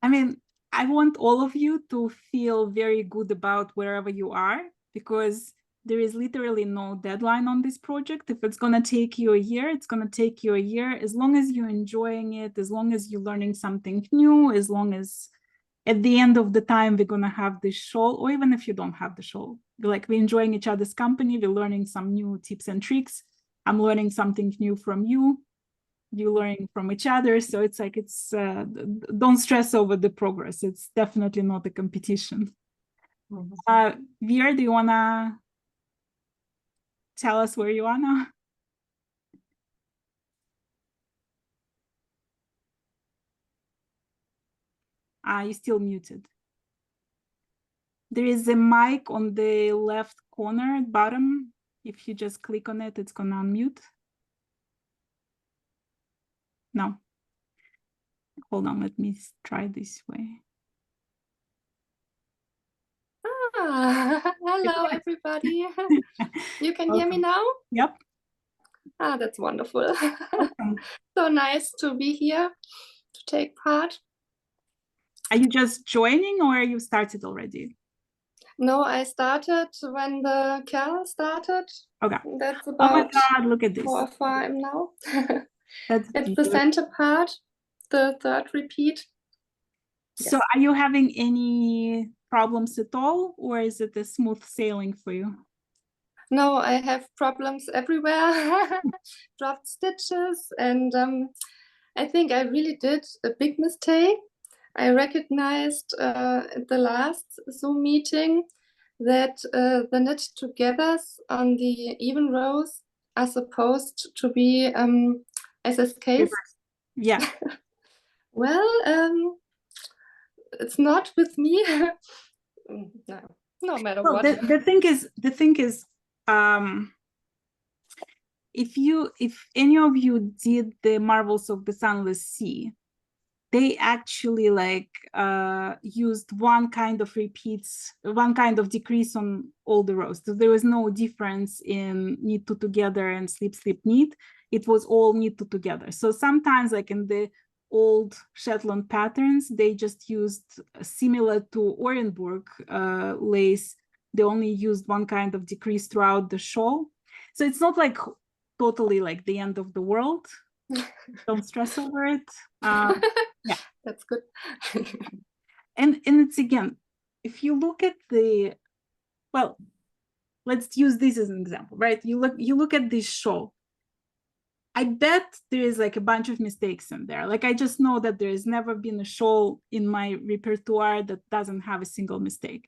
Speaker 1: I mean, I want all of you to feel very good about wherever you are, because there is literally no deadline on this project. If it's going to take you a year, it's going to take you a year. As long as you're enjoying it, as long as you're learning something new, as long as at the end of the time we're going to have this shawl, or even if you don't have the shawl, we're enjoying each other's company, we're learning some new tips and tricks. I'm learning something new from you, you learning from each other. So it's like, don't stress over the progress. It's definitely not a competition. Veer, do you want to tell us where you are now? You're still muted. There is a mic on the left corner bottom. If you just click on it, it's gonna unmute. No. Hold on, let me try this way.
Speaker 8: Hello, everybody. You can hear me now?
Speaker 1: Yep.
Speaker 8: That's wonderful.
Speaker 1: Welcome.
Speaker 8: So nice to be here to take part.
Speaker 1: Are you just joining, or you started already?
Speaker 8: No, I started when the KAL started.
Speaker 1: Okay.
Speaker 8: That's
Speaker 1: Oh my
Speaker 8: about
Speaker 1: God, look at this.
Speaker 8: 4 or 5 now.
Speaker 1: That's
Speaker 8: It's the
Speaker 1: beautiful.
Speaker 8: center part, the third repeat.
Speaker 1: So
Speaker 8: Yes.
Speaker 1: are you having any problems at all, or is it a smooth sailing for you?
Speaker 8: No, I have problems everywhere. Dropped stitches, and I think I really did a big mistake. I recognized at the last Zoom meeting that the knit togethers on the even rows are supposed to be SSKs.
Speaker 1: Yeah.
Speaker 8: Well, it's not with me. No matter
Speaker 1: Well,
Speaker 8: what.
Speaker 1: the thing is, if any of you did the Marvels of the Sunless Sea, they actually used one kind of repeats, one kind of decrease on all the rows. So there was no difference in knit two together and slip slip knit. It was all knit two together. So sometimes, like in the old Shetland patterns, they just used similar to Orenburg lace. They only used one kind of decrease throughout the shawl. So it's not like totally like the end of the world. Don't stress over it. Yeah,
Speaker 8: That's good.
Speaker 1: and it's again, if you look at the, well, let's use this as an example, right? You look at this show. I bet there is like a bunch of mistakes in there. Like I just know that there has never been a show in my repertoire that doesn't have a single mistake.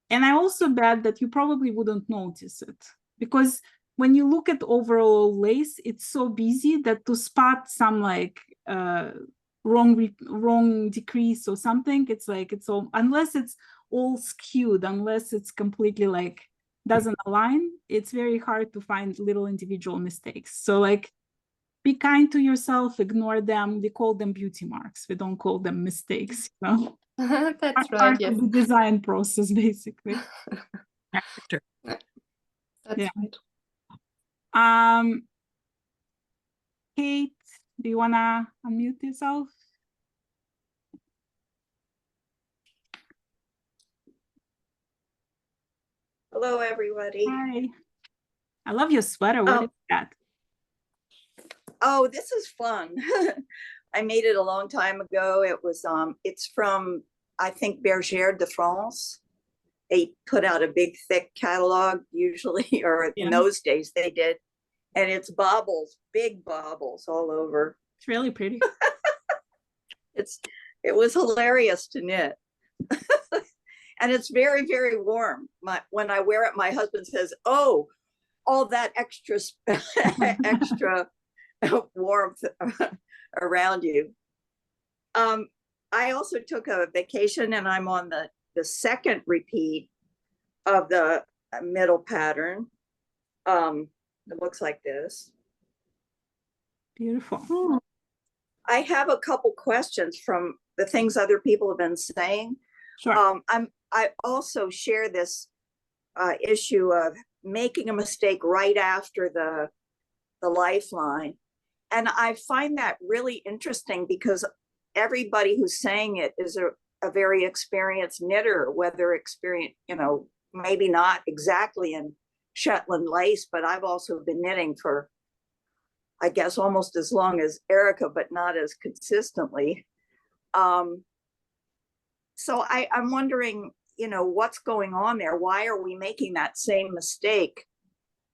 Speaker 1: And I also bet that you probably wouldn't notice it, because when you look at overall lace, it's so busy that to spot some like wrong decrease or something, it's like it's all, unless it's all skewed, unless it's completely like doesn't align, it's very hard to find little individual mistakes. So like, be kind to yourself, ignore them. We call them beauty marks. We don't call them mistakes, you know?
Speaker 8: That's
Speaker 1: Part
Speaker 8: right, yes.
Speaker 1: of the design process, basically.
Speaker 8: That's
Speaker 1: Yeah.
Speaker 8: right.
Speaker 1: Kate, do you wanna unmute yourself?
Speaker 9: Hello, everybody.
Speaker 1: Hi. I love your sweater. What is that?
Speaker 9: Oh, this is fun. I made it a long time ago. It was it's from, I think, Bergère de France. They put out a big thick catalog usually, or in those days they did. And it's baubles, big baubles all over.
Speaker 1: It's really pretty.
Speaker 9: It was hilarious to knit. And it's very, very warm. When I wear it, my husband says, "Oh, all that extra warmth around you." I also took a vacation, and I'm on the second repeat of the middle pattern. It looks like this.
Speaker 1: Beautiful.
Speaker 9: I have a couple questions from the things other people have been saying.
Speaker 1: Sure.
Speaker 9: I also share this issue of making a mistake right after the lifeline. And I find that really interesting because everybody who's saying it is a very experienced knitter, whether experienced, maybe not exactly in Shetland lace, but I've also been knitting for, I guess, almost as long as Erica, but not as consistently. So I'm wondering, what's going on there? Why are we making that same mistake?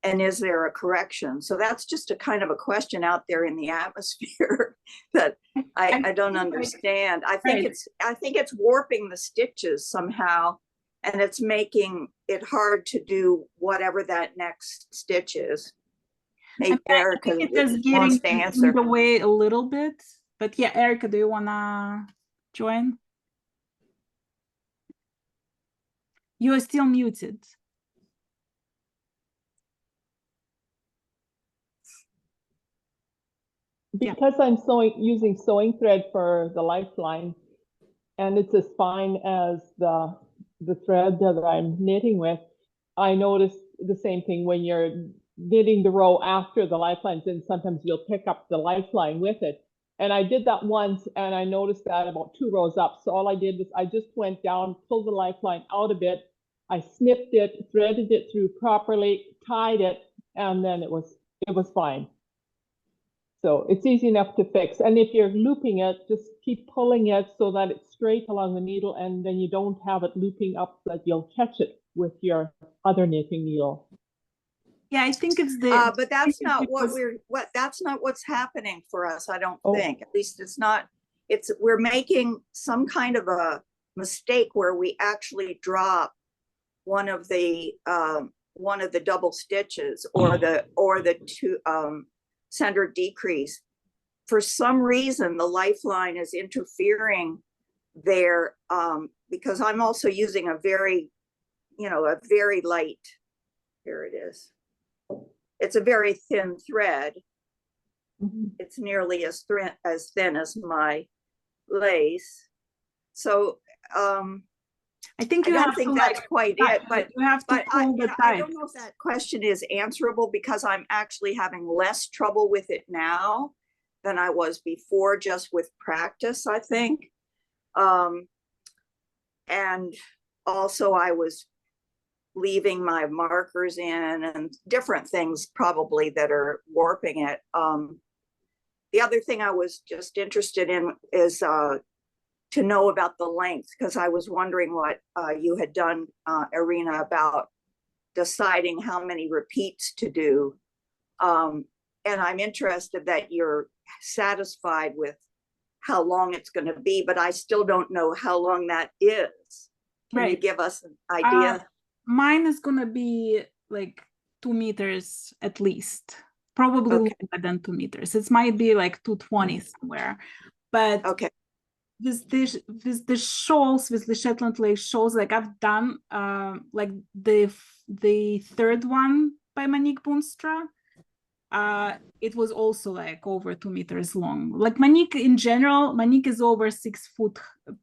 Speaker 9: And is there a correction? So that's just a kind of a question out there in the atmosphere that I don't understand. I think it's warping the stitches somehow, and it's making it hard to do whatever that next stitch is. Maybe Erica wants to answer.
Speaker 1: Away a little bit, but yeah, Erica, do you wanna join? You are still muted.
Speaker 4: Because I'm using sewing thread for the Lifeline, and it's as fine as the thread that I'm knitting with, I noticed the same thing when you're knitting the row after the Lifelines, and sometimes you'll pick up the Lifeline with it. And I did that once, and I noticed that about 2 rows up. So all I did was I just went down, pulled the Lifeline out a bit, I snipped it, threaded it through properly, tied it, and then it was fine. So it's easy enough to fix. And if you're looping it, just keep pulling it so that it's straight along the needle, and then you don't have it looping up so that you'll catch it with your other knitting needle.
Speaker 1: Yeah, I think it's the
Speaker 9: but that's not that's not what's happening for us, I don't think. At least it's not. We're making some kind of a mistake where we actually drop one of the double stitches or the two center decrease. For some reason, the Lifeline is interfering there, because I'm also using a very light, here it is. It's a very thin thread. It's nearly as thin as my lace. So
Speaker 1: I think
Speaker 9: that's quite it, but
Speaker 1: you have to
Speaker 9: I don't know if that question is answerable, because I'm actually having less trouble with it now than I was before, just with practice, I think. And also I was leaving my markers in and different things probably that are warping it. The other thing I was just interested in is to know about the length, because I was wondering what you had done, Irina, about deciding how many repeats to do. And I'm interested that you're satisfied with how long it's going to be, but I still don't know how long that is. Can you give us an idea?
Speaker 1: Mine is going to be like 2 meters at least, probably longer than 2 meters. It might be like 220 somewhere, but
Speaker 9: okay.
Speaker 1: With the shawls, with the Shetland lace shawls, like I've done like the third one by Monique Boonstra. It was also like over 2 meters long. Like Monique in general, Monique is over 6 foot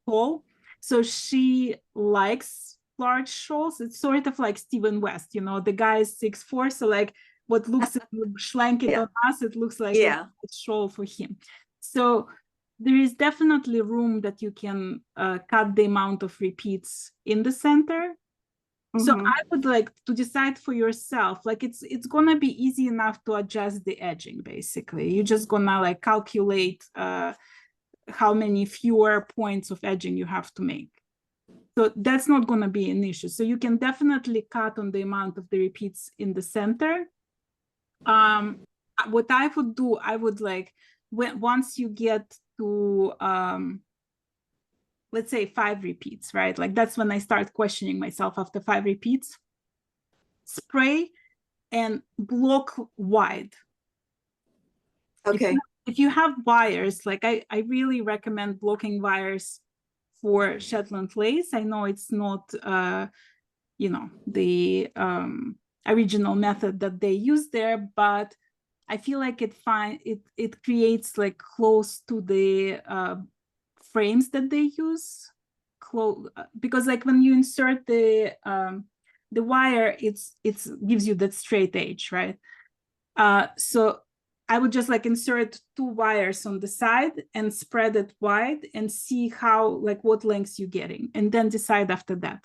Speaker 1: tall, so she likes large shawls. It's sort of like Stephen West, you know, the guy is 6'4", so like what looks schlank it on us, it looks like a shawl for him. So there is definitely room that you can cut the amount of repeats in the center. So I would like to decide for yourself, like it's gonna be easy enough to adjust the edging. Basically, you're just gonna like calculate how many fewer points of edging you have to make. So that's not gonna be an issue. So you can definitely cut on the amount of the repeats in the center. What I would do, I would like once you get to let's say 5 repeats, right? Like that's when I start questioning myself after 5 repeats. Spray and block wide.
Speaker 9: Okay.
Speaker 1: If you have wires, like I really recommend blocking wires for Shetland lace. I know it's not, you know, the original method that they use there, but I feel like it creates like close to the frames that they use, because like when you insert the wire, it gives you that straight edge, right? So I would just like insert 2 wires on the side and spread it wide and see how, like what lengths you're getting, and then decide after that.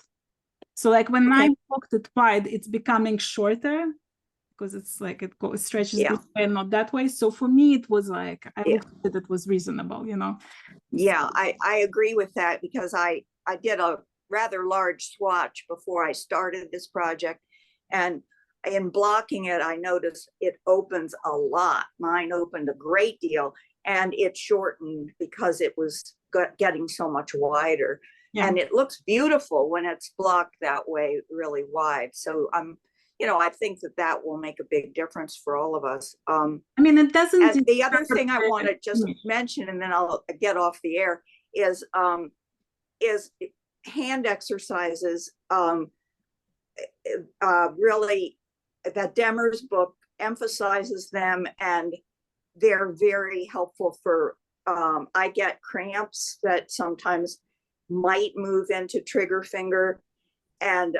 Speaker 1: So like when I blocked it wide, it's becoming shorter because it's like it stretches this way and not that way. So for me, it was like I looked at it was reasonable, you know.
Speaker 9: Yeah, I agree with that, because I did a rather large swatch before I started this project, and in blocking it, I noticed it opens a lot. Mine opened a great deal, and it shortened because it was getting so much wider. And it looks beautiful when it's blocked that way, really wide. So you know, I think that will make a big difference for all of us.
Speaker 1: I mean, it doesn't.
Speaker 9: And the other thing I want to just mention, and then I'll get off the air, is hand exercises. Really, that Demers book emphasizes them, and they're very helpful for. I get cramps that sometimes might move into trigger finger, and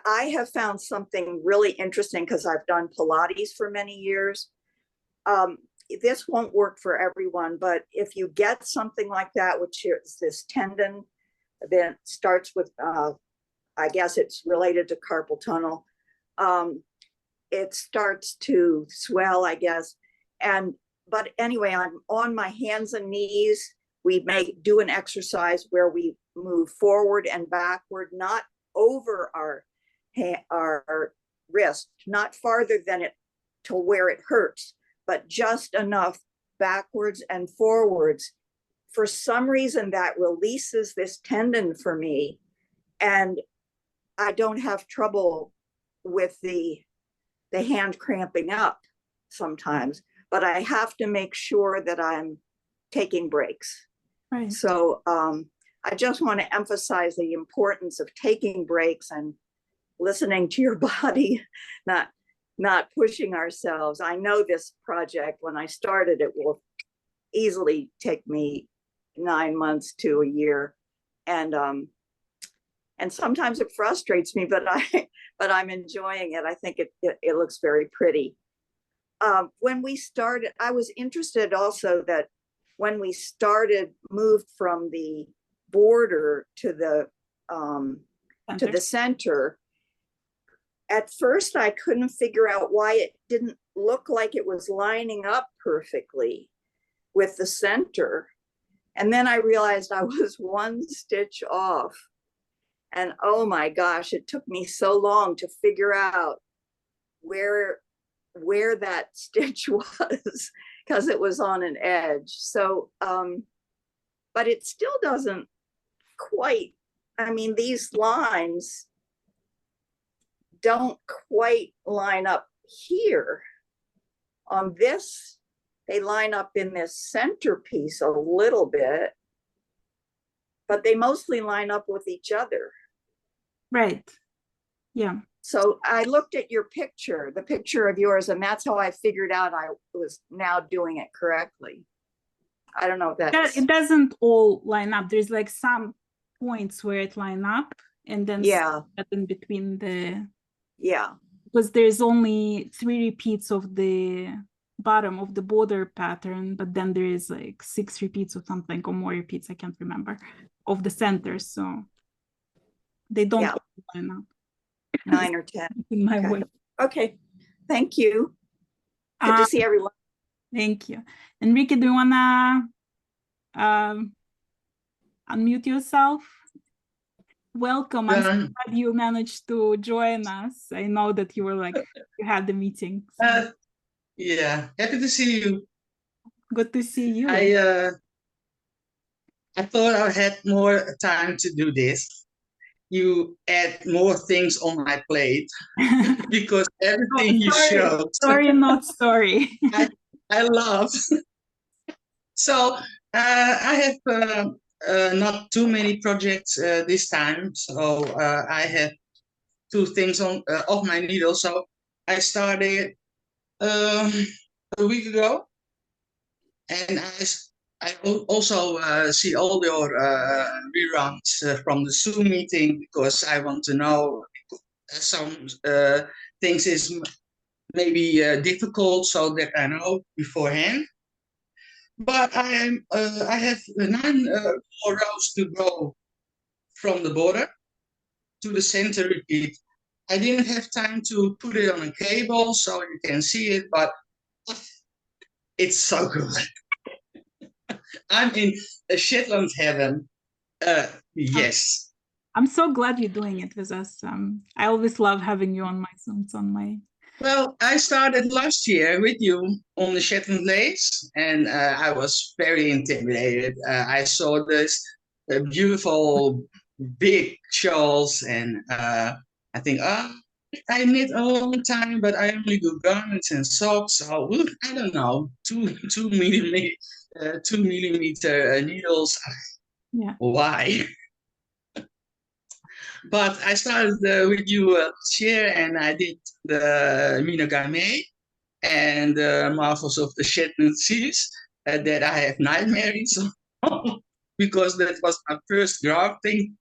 Speaker 9: I have found something really interesting because I've done Pilates for many years. This won't work for everyone, but if you get something like that, which is this tendon that starts with, I guess it's related to carpal tunnel, it starts to swell, I guess. But anyway, I'm on my hands and knees. We may do an exercise where we move forward and backward, not over our wrist, not farther than it to where it hurts, but just enough backwards and forwards. For some reason, that releases this tendon for me, and I don't have trouble with the hand cramping up sometimes, but I have to make sure that I'm taking breaks.
Speaker 1: Right.
Speaker 9: So I just want to emphasize the importance of taking breaks and listening to your body, not pushing ourselves. I know this project, when I started, it will easily take me 9 months to a year, and sometimes it frustrates me, but I'm enjoying it. I think it looks very pretty. When we started, I was interested also that when we started, moved from the border to the to the center. At first, I couldn't figure out why it didn't look like it was lining up perfectly with the center. And then I realized I was one stitch off. And oh my gosh, it took me so long to figure out where that stitch was, because it was on an edge. So, but it still doesn't quite, I mean, these lines don't quite line up here. On this, they line up in this centerpiece a little bit, but they mostly line up with each other.
Speaker 1: Right. Yeah.
Speaker 9: So I looked at your picture, the picture of yours, and that's how I figured out I was now doing it correctly. I don't know if that's...
Speaker 1: It doesn't all line up. There's like some points where it line up, and then in between the...
Speaker 9: Yeah.
Speaker 1: Because there's only 3 repeats of the bottom of the border pattern, but then there is like 6 repeats or something, or more repeats, I can't remember, of the center. So they don't all line up.
Speaker 9: 9 or 10.
Speaker 1: In my way.
Speaker 9: Okay. Thank you. Good to see everyone.
Speaker 1: Thank you. Enrique, do you wanna unmute yourself? Welcome. I'm so glad you managed to join us. I know that you were like, you had the meeting. So.
Speaker 10: Yeah, happy to see you.
Speaker 1: Good to see you.
Speaker 10: I thought I had more time to do this. You add more things on my plate because everything you showed.
Speaker 1: Sorry, not sorry.
Speaker 10: I love. So I have not too many projects this time. So I have 2 things on off my needle. So I started a week ago, and I also see all your reruns from the Zoom meeting because I want to know some things is maybe difficult, so that I know beforehand. But I have 9 more rows to go from the border to the center repeat. I didn't have time to put it on a cable so you can see it, but it's so good. I'm in a Shetland heaven. Yes.
Speaker 1: I'm so glad you're doing it with us. I always love having you on my Zooms, on my...
Speaker 10: Well, I started last year with you on the Shetland lace, and I was very intimidated. I saw this beautiful big shawls, and I think, I knit a long time, but I only do garments and socks. So I don't know, 2 millimeter needles.
Speaker 1: Yeah.
Speaker 10: Why? But I started with you last year, and I did the Minogame and the Marvels of the Shetland Seas that I have nightmares on because that was my first grafting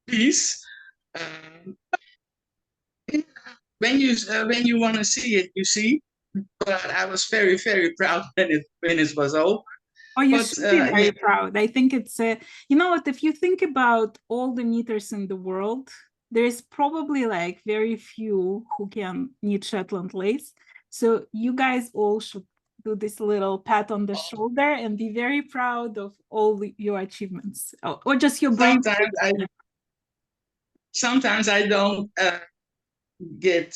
Speaker 10: piece. When you want to see it, you see. But I was very, very proud when it was over.
Speaker 1: Oh, you should be very proud. I think it's, you know what, if you think about all the knitters in the world, there's probably like very few who can knit Shetland lace. So you guys all should do this little pat on the shoulder and be very proud of all your achievements, or just your brain.
Speaker 10: Sometimes I don't get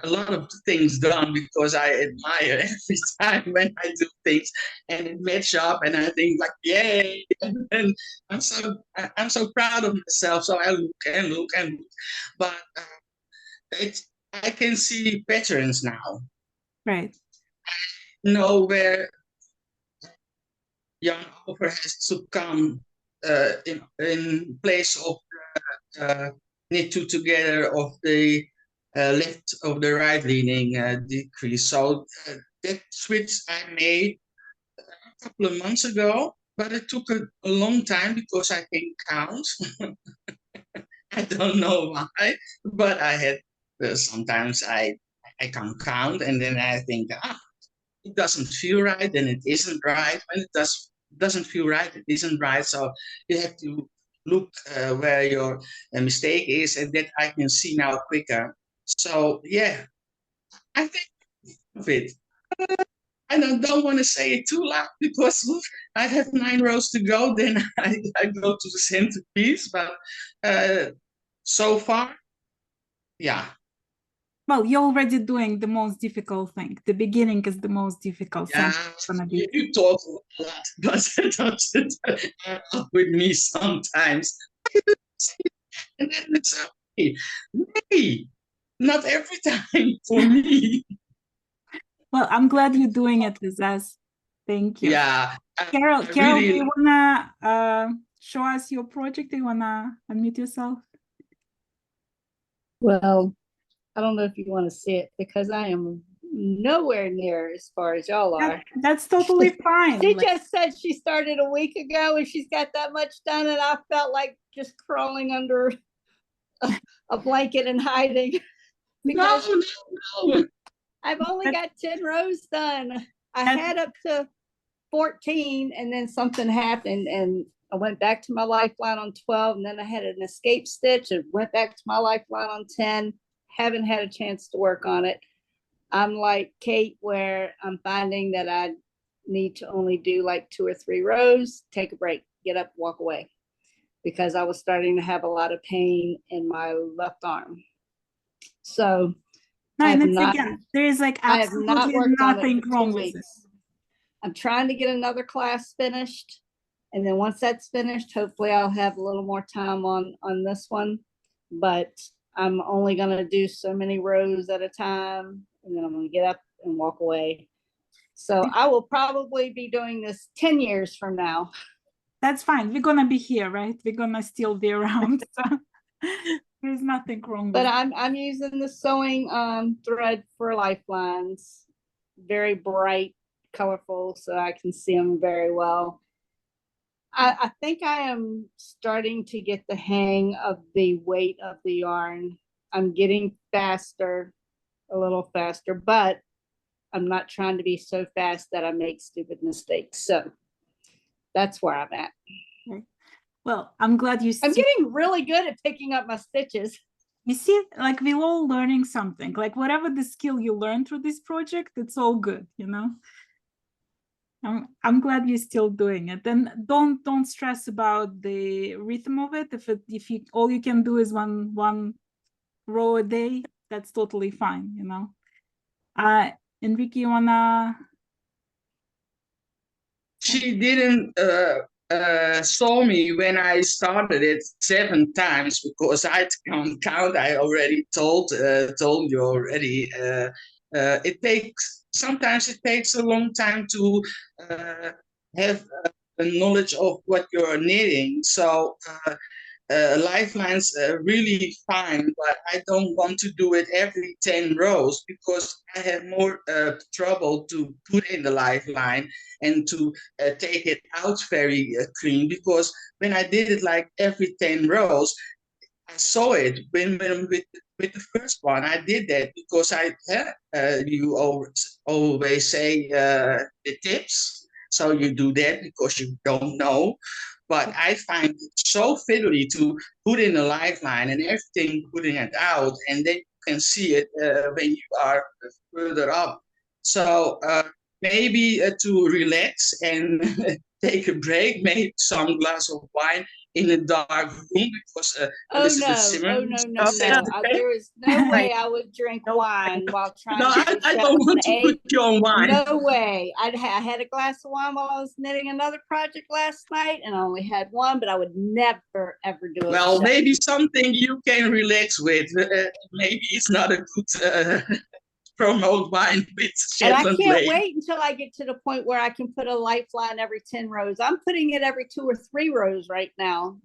Speaker 10: a lot of things done because I admire every time when I do things and it match up, and I think like, yay! And I'm so proud of myself. So I look and look and look, but I can see patterns now.
Speaker 1: Right.
Speaker 10: I know where yarn over has to come in place of knit 2 together of the left of the right leaning decrease. So that switch I made a couple of months ago, but it took a long time because I can count. I don't know why, but I had sometimes I can't count, and then I think, it doesn't feel right, and it isn't right. When it doesn't feel right, it isn't right. So you have to look where your mistake is, and that I can see now quicker. So yeah, I think of it. I don't want to say it too loud because I have 9 rows to go. Then I go to the centerpiece, but so far, yeah.
Speaker 1: Well, you're already doing the most difficult thing. The beginning is the most difficult thing.
Speaker 10: Yeah,
Speaker 1: It's gonna be.
Speaker 10: you talk a lot, but that's with me sometimes. And then it's okay. Hey, not every time for me.
Speaker 1: Well, I'm glad you're doing it with us. Thank you.
Speaker 10: Yeah.
Speaker 1: Carol,
Speaker 10: I
Speaker 1: Carol,
Speaker 10: really-
Speaker 1: do you wanna show us your project? Do you wanna unmute yourself?
Speaker 11: Well, I don't know if you want to see it because I am nowhere near as far as y'all are.
Speaker 1: That's totally fine.
Speaker 11: She
Speaker 1: Like,
Speaker 11: just said she started a week ago and she's got that much done, and I felt like just crawling under a blanket and hiding because
Speaker 10: No.
Speaker 11: I've only got 10 rows done. I had up to 14 and then something happened and I went back to my Lifeline on 12, and then I had an escape stitch and went back to my Lifeline on 10. Haven't had a chance to work on it. I'm like Kate, where I'm finding that I need to only do like 2 or 3 rows, take a break, get up, walk away, because I was starting to have a lot of pain in my left arm. So
Speaker 1: no,
Speaker 11: I
Speaker 1: and
Speaker 11: have
Speaker 1: it's
Speaker 11: not-
Speaker 1: again, there is like
Speaker 11: I have not
Speaker 1: absolutely
Speaker 11: worked on it
Speaker 1: nothing
Speaker 11: for 2
Speaker 1: wrong with it.
Speaker 11: weeks. I'm trying to get another class finished. And then once that's finished, hopefully I'll have a little more time on this one. But I'm only gonna do so many rows at a time, and then I'm gonna get up and walk away. So I will probably be doing this 10 years from now.
Speaker 1: That's fine. We're gonna be here, right? We're gonna still be around. So there's nothing wrong with
Speaker 11: But
Speaker 1: it.
Speaker 11: I'm using the sewing thread for Lifelines. Very bright, colorful, so I can see them very well. I think I am starting to get the hang of the weight of the yarn. I'm getting faster, a little faster, but I'm not trying to be so fast that I make stupid mistakes. So that's where I'm at.
Speaker 1: Well, I'm glad you
Speaker 11: I'm getting really good at picking up my stitches.
Speaker 1: You see, like we're all learning something. Like whatever the skill you learn through this project, it's all good, you know. I'm glad you're still doing it, and don't stress about the rhythm of it. If you all you can do is one row a day, that's totally fine, you know. Enrique, you wanna?
Speaker 10: She didn't saw me when I started it 7 times because I can't count. I already told you already. Sometimes it takes a long time to have a knowledge of what you're knitting. So Lifeline's really fine, but I don't want to do it every 10 rows because I have more trouble to put in the Lifeline and to take it out very clean, because when I did it like every 10 rows, I saw it when with the first one. I did that because you always say the tips, so you do that because you don't know. But I find it so fiddly to put in a Lifeline and everything, putting it out, and then you can see it when you are further up. So maybe to relax and take a break, maybe some glass of wine in a dark room, because this is the simmer.
Speaker 11: No. There is no way I would drink wine while trying to do
Speaker 10: I don't want to put you on wine.
Speaker 11: No way. I had a glass of wine while I was knitting another project last night, and I only had one, but I would never, ever do it.
Speaker 10: Well, maybe something you can relax with. Maybe it's not a good promote wine with Shetland
Speaker 11: And I can't
Speaker 10: lace.
Speaker 11: wait until I get to the point where I can put a Lifeline every 10 rows. I'm putting it every 2 or 3 rows right now.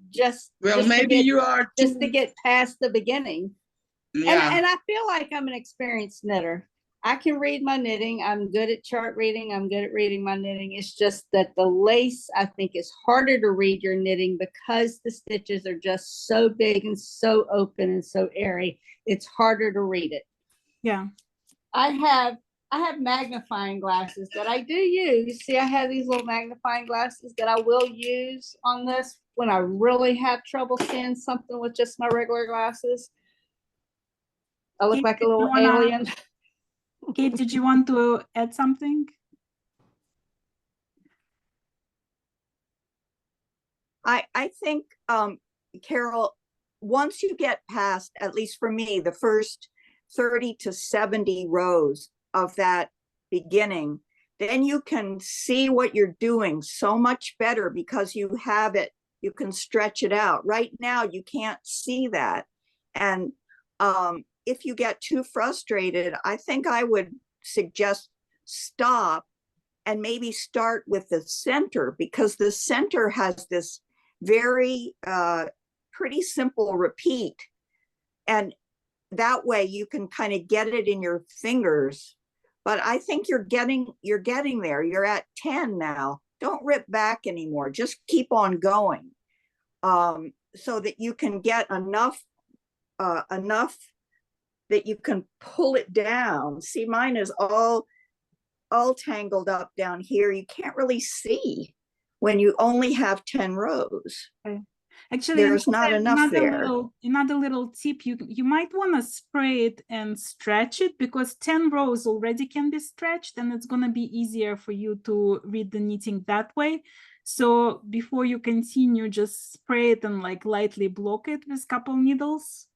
Speaker 10: Maybe you are
Speaker 11: just to get past the beginning.
Speaker 10: Yeah.
Speaker 11: And I feel like I'm an experienced knitter. I can read my knitting. I'm good at chart reading. I'm good at reading my knitting. It's just that the lace, I think, is harder to read your knitting because the stitches are just so big and so open and so airy. It's harder to read it.
Speaker 1: Yeah.
Speaker 11: I have I have magnifying glasses that I do use. See, I have these little magnifying glasses that I will use on this when I really have trouble seeing something with just my regular glasses. I look
Speaker 1: Kate,
Speaker 11: like a
Speaker 1: did you
Speaker 11: little
Speaker 1: wanna-
Speaker 11: alien.
Speaker 1: Kate, did you want to add something?
Speaker 9: I think, Carol, once you get past, at least for me, the first 30 to 70 rows of that beginning, then you can see what you're doing so much better because you have it, you can stretch it out. Right now, you can't see that. And if you get too frustrated, I think I would suggest stop and maybe start with the center, because the center has this very pretty simple repeat, and that way you can kind of get it in your fingers. But I think you're getting there. You're at 10 now. Don't rip back anymore, just keep on going, so that you can get enough that you can pull it down. See, mine is all tangled up down here. You can't really see when you only have 10 rows.
Speaker 1: Okay. Actually,
Speaker 9: there's not enough there.
Speaker 1: Another little tip, you might want to spray it and stretch it, because 10 rows already can be stretched, and it's going to be easier for you to read the knitting that way. So before you continue, just spray it and like lightly block it with a couple needles.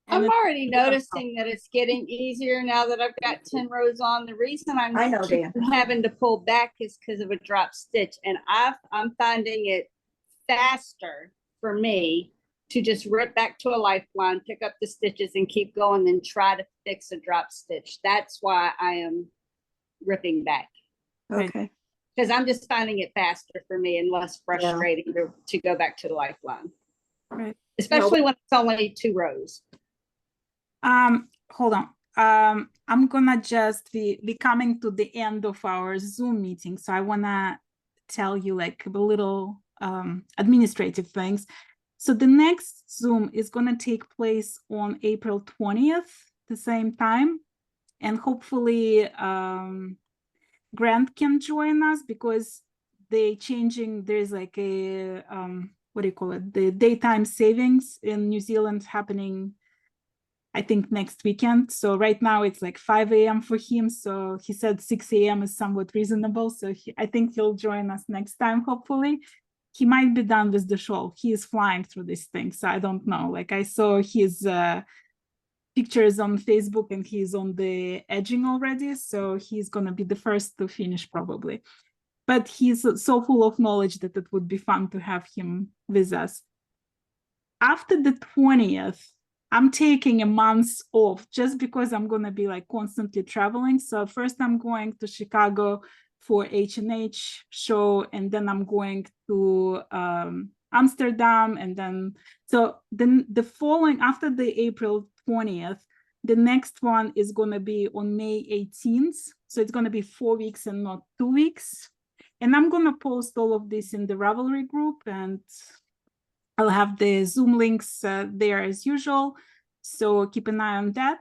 Speaker 11: I'm already noticing that it's getting easier now that I've got 10 rows on. The reason I'm
Speaker 9: I know, Dan.
Speaker 11: having to pull back is because of a drop stitch, and I'm finding it faster for me to just rip back to a Lifeline, pick up the stitches and keep going than try to fix a drop stitch. That's why I am ripping back,
Speaker 9: Okay.
Speaker 11: because I'm just finding it faster for me and less frustrating to go back to the Lifeline.
Speaker 1: Right.
Speaker 11: Especially when it's only 2 rows.
Speaker 1: Hold on. I'm gonna just be coming to the end of our Zoom meeting, so I wanna tell you like a little administrative things. So the next Zoom is gonna take place on April 20th, the same time, and hopefully Grant can join us, because there's like a what do you call it, the daytime savings in New Zealand happening, I think, next weekend. So right now it's like 5 a.m. for him. So he said 6 a.m. is somewhat reasonable. So I think he'll join us next time, hopefully. He might be done with the show. He is flying through this thing. So I don't know. Like, I saw his pictures on Facebook and he's on the edging already. So he's going to be the first to finish probably. But he's so full of knowledge that it would be fun to have him with us. After the 20th, I'm taking a month off just because I'm going to be like constantly traveling. So first I'm going to Chicago for H&H show, and then I'm going to Amsterdam. And then the following, after the April 20th, the next one is going to be on May 18th. So it's going to be 4 weeks and not 2 weeks. And I'm going to post all of this in the Ravelry group, and I'll have the Zoom links there as usual, so keep an eye on that.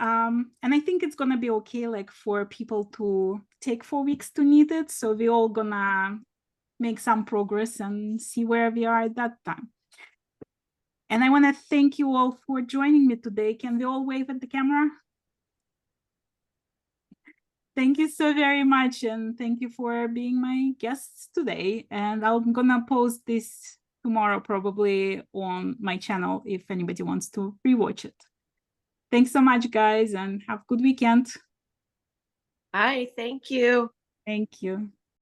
Speaker 1: And I think it's gonna be okay, like for people to take 4 weeks to knit it. So we're all gonna make some progress and see where we are at that time. And I want to thank you all for joining me today. Can we all wave at the camera? Thank you so very much, and thank you for being my guests today. And I'm gonna post this tomorrow probably on my channel if anybody wants to rewatch it. Thanks so much, guys, and have a good weekend.
Speaker 2: Hi, thank you.
Speaker 1: Thank you.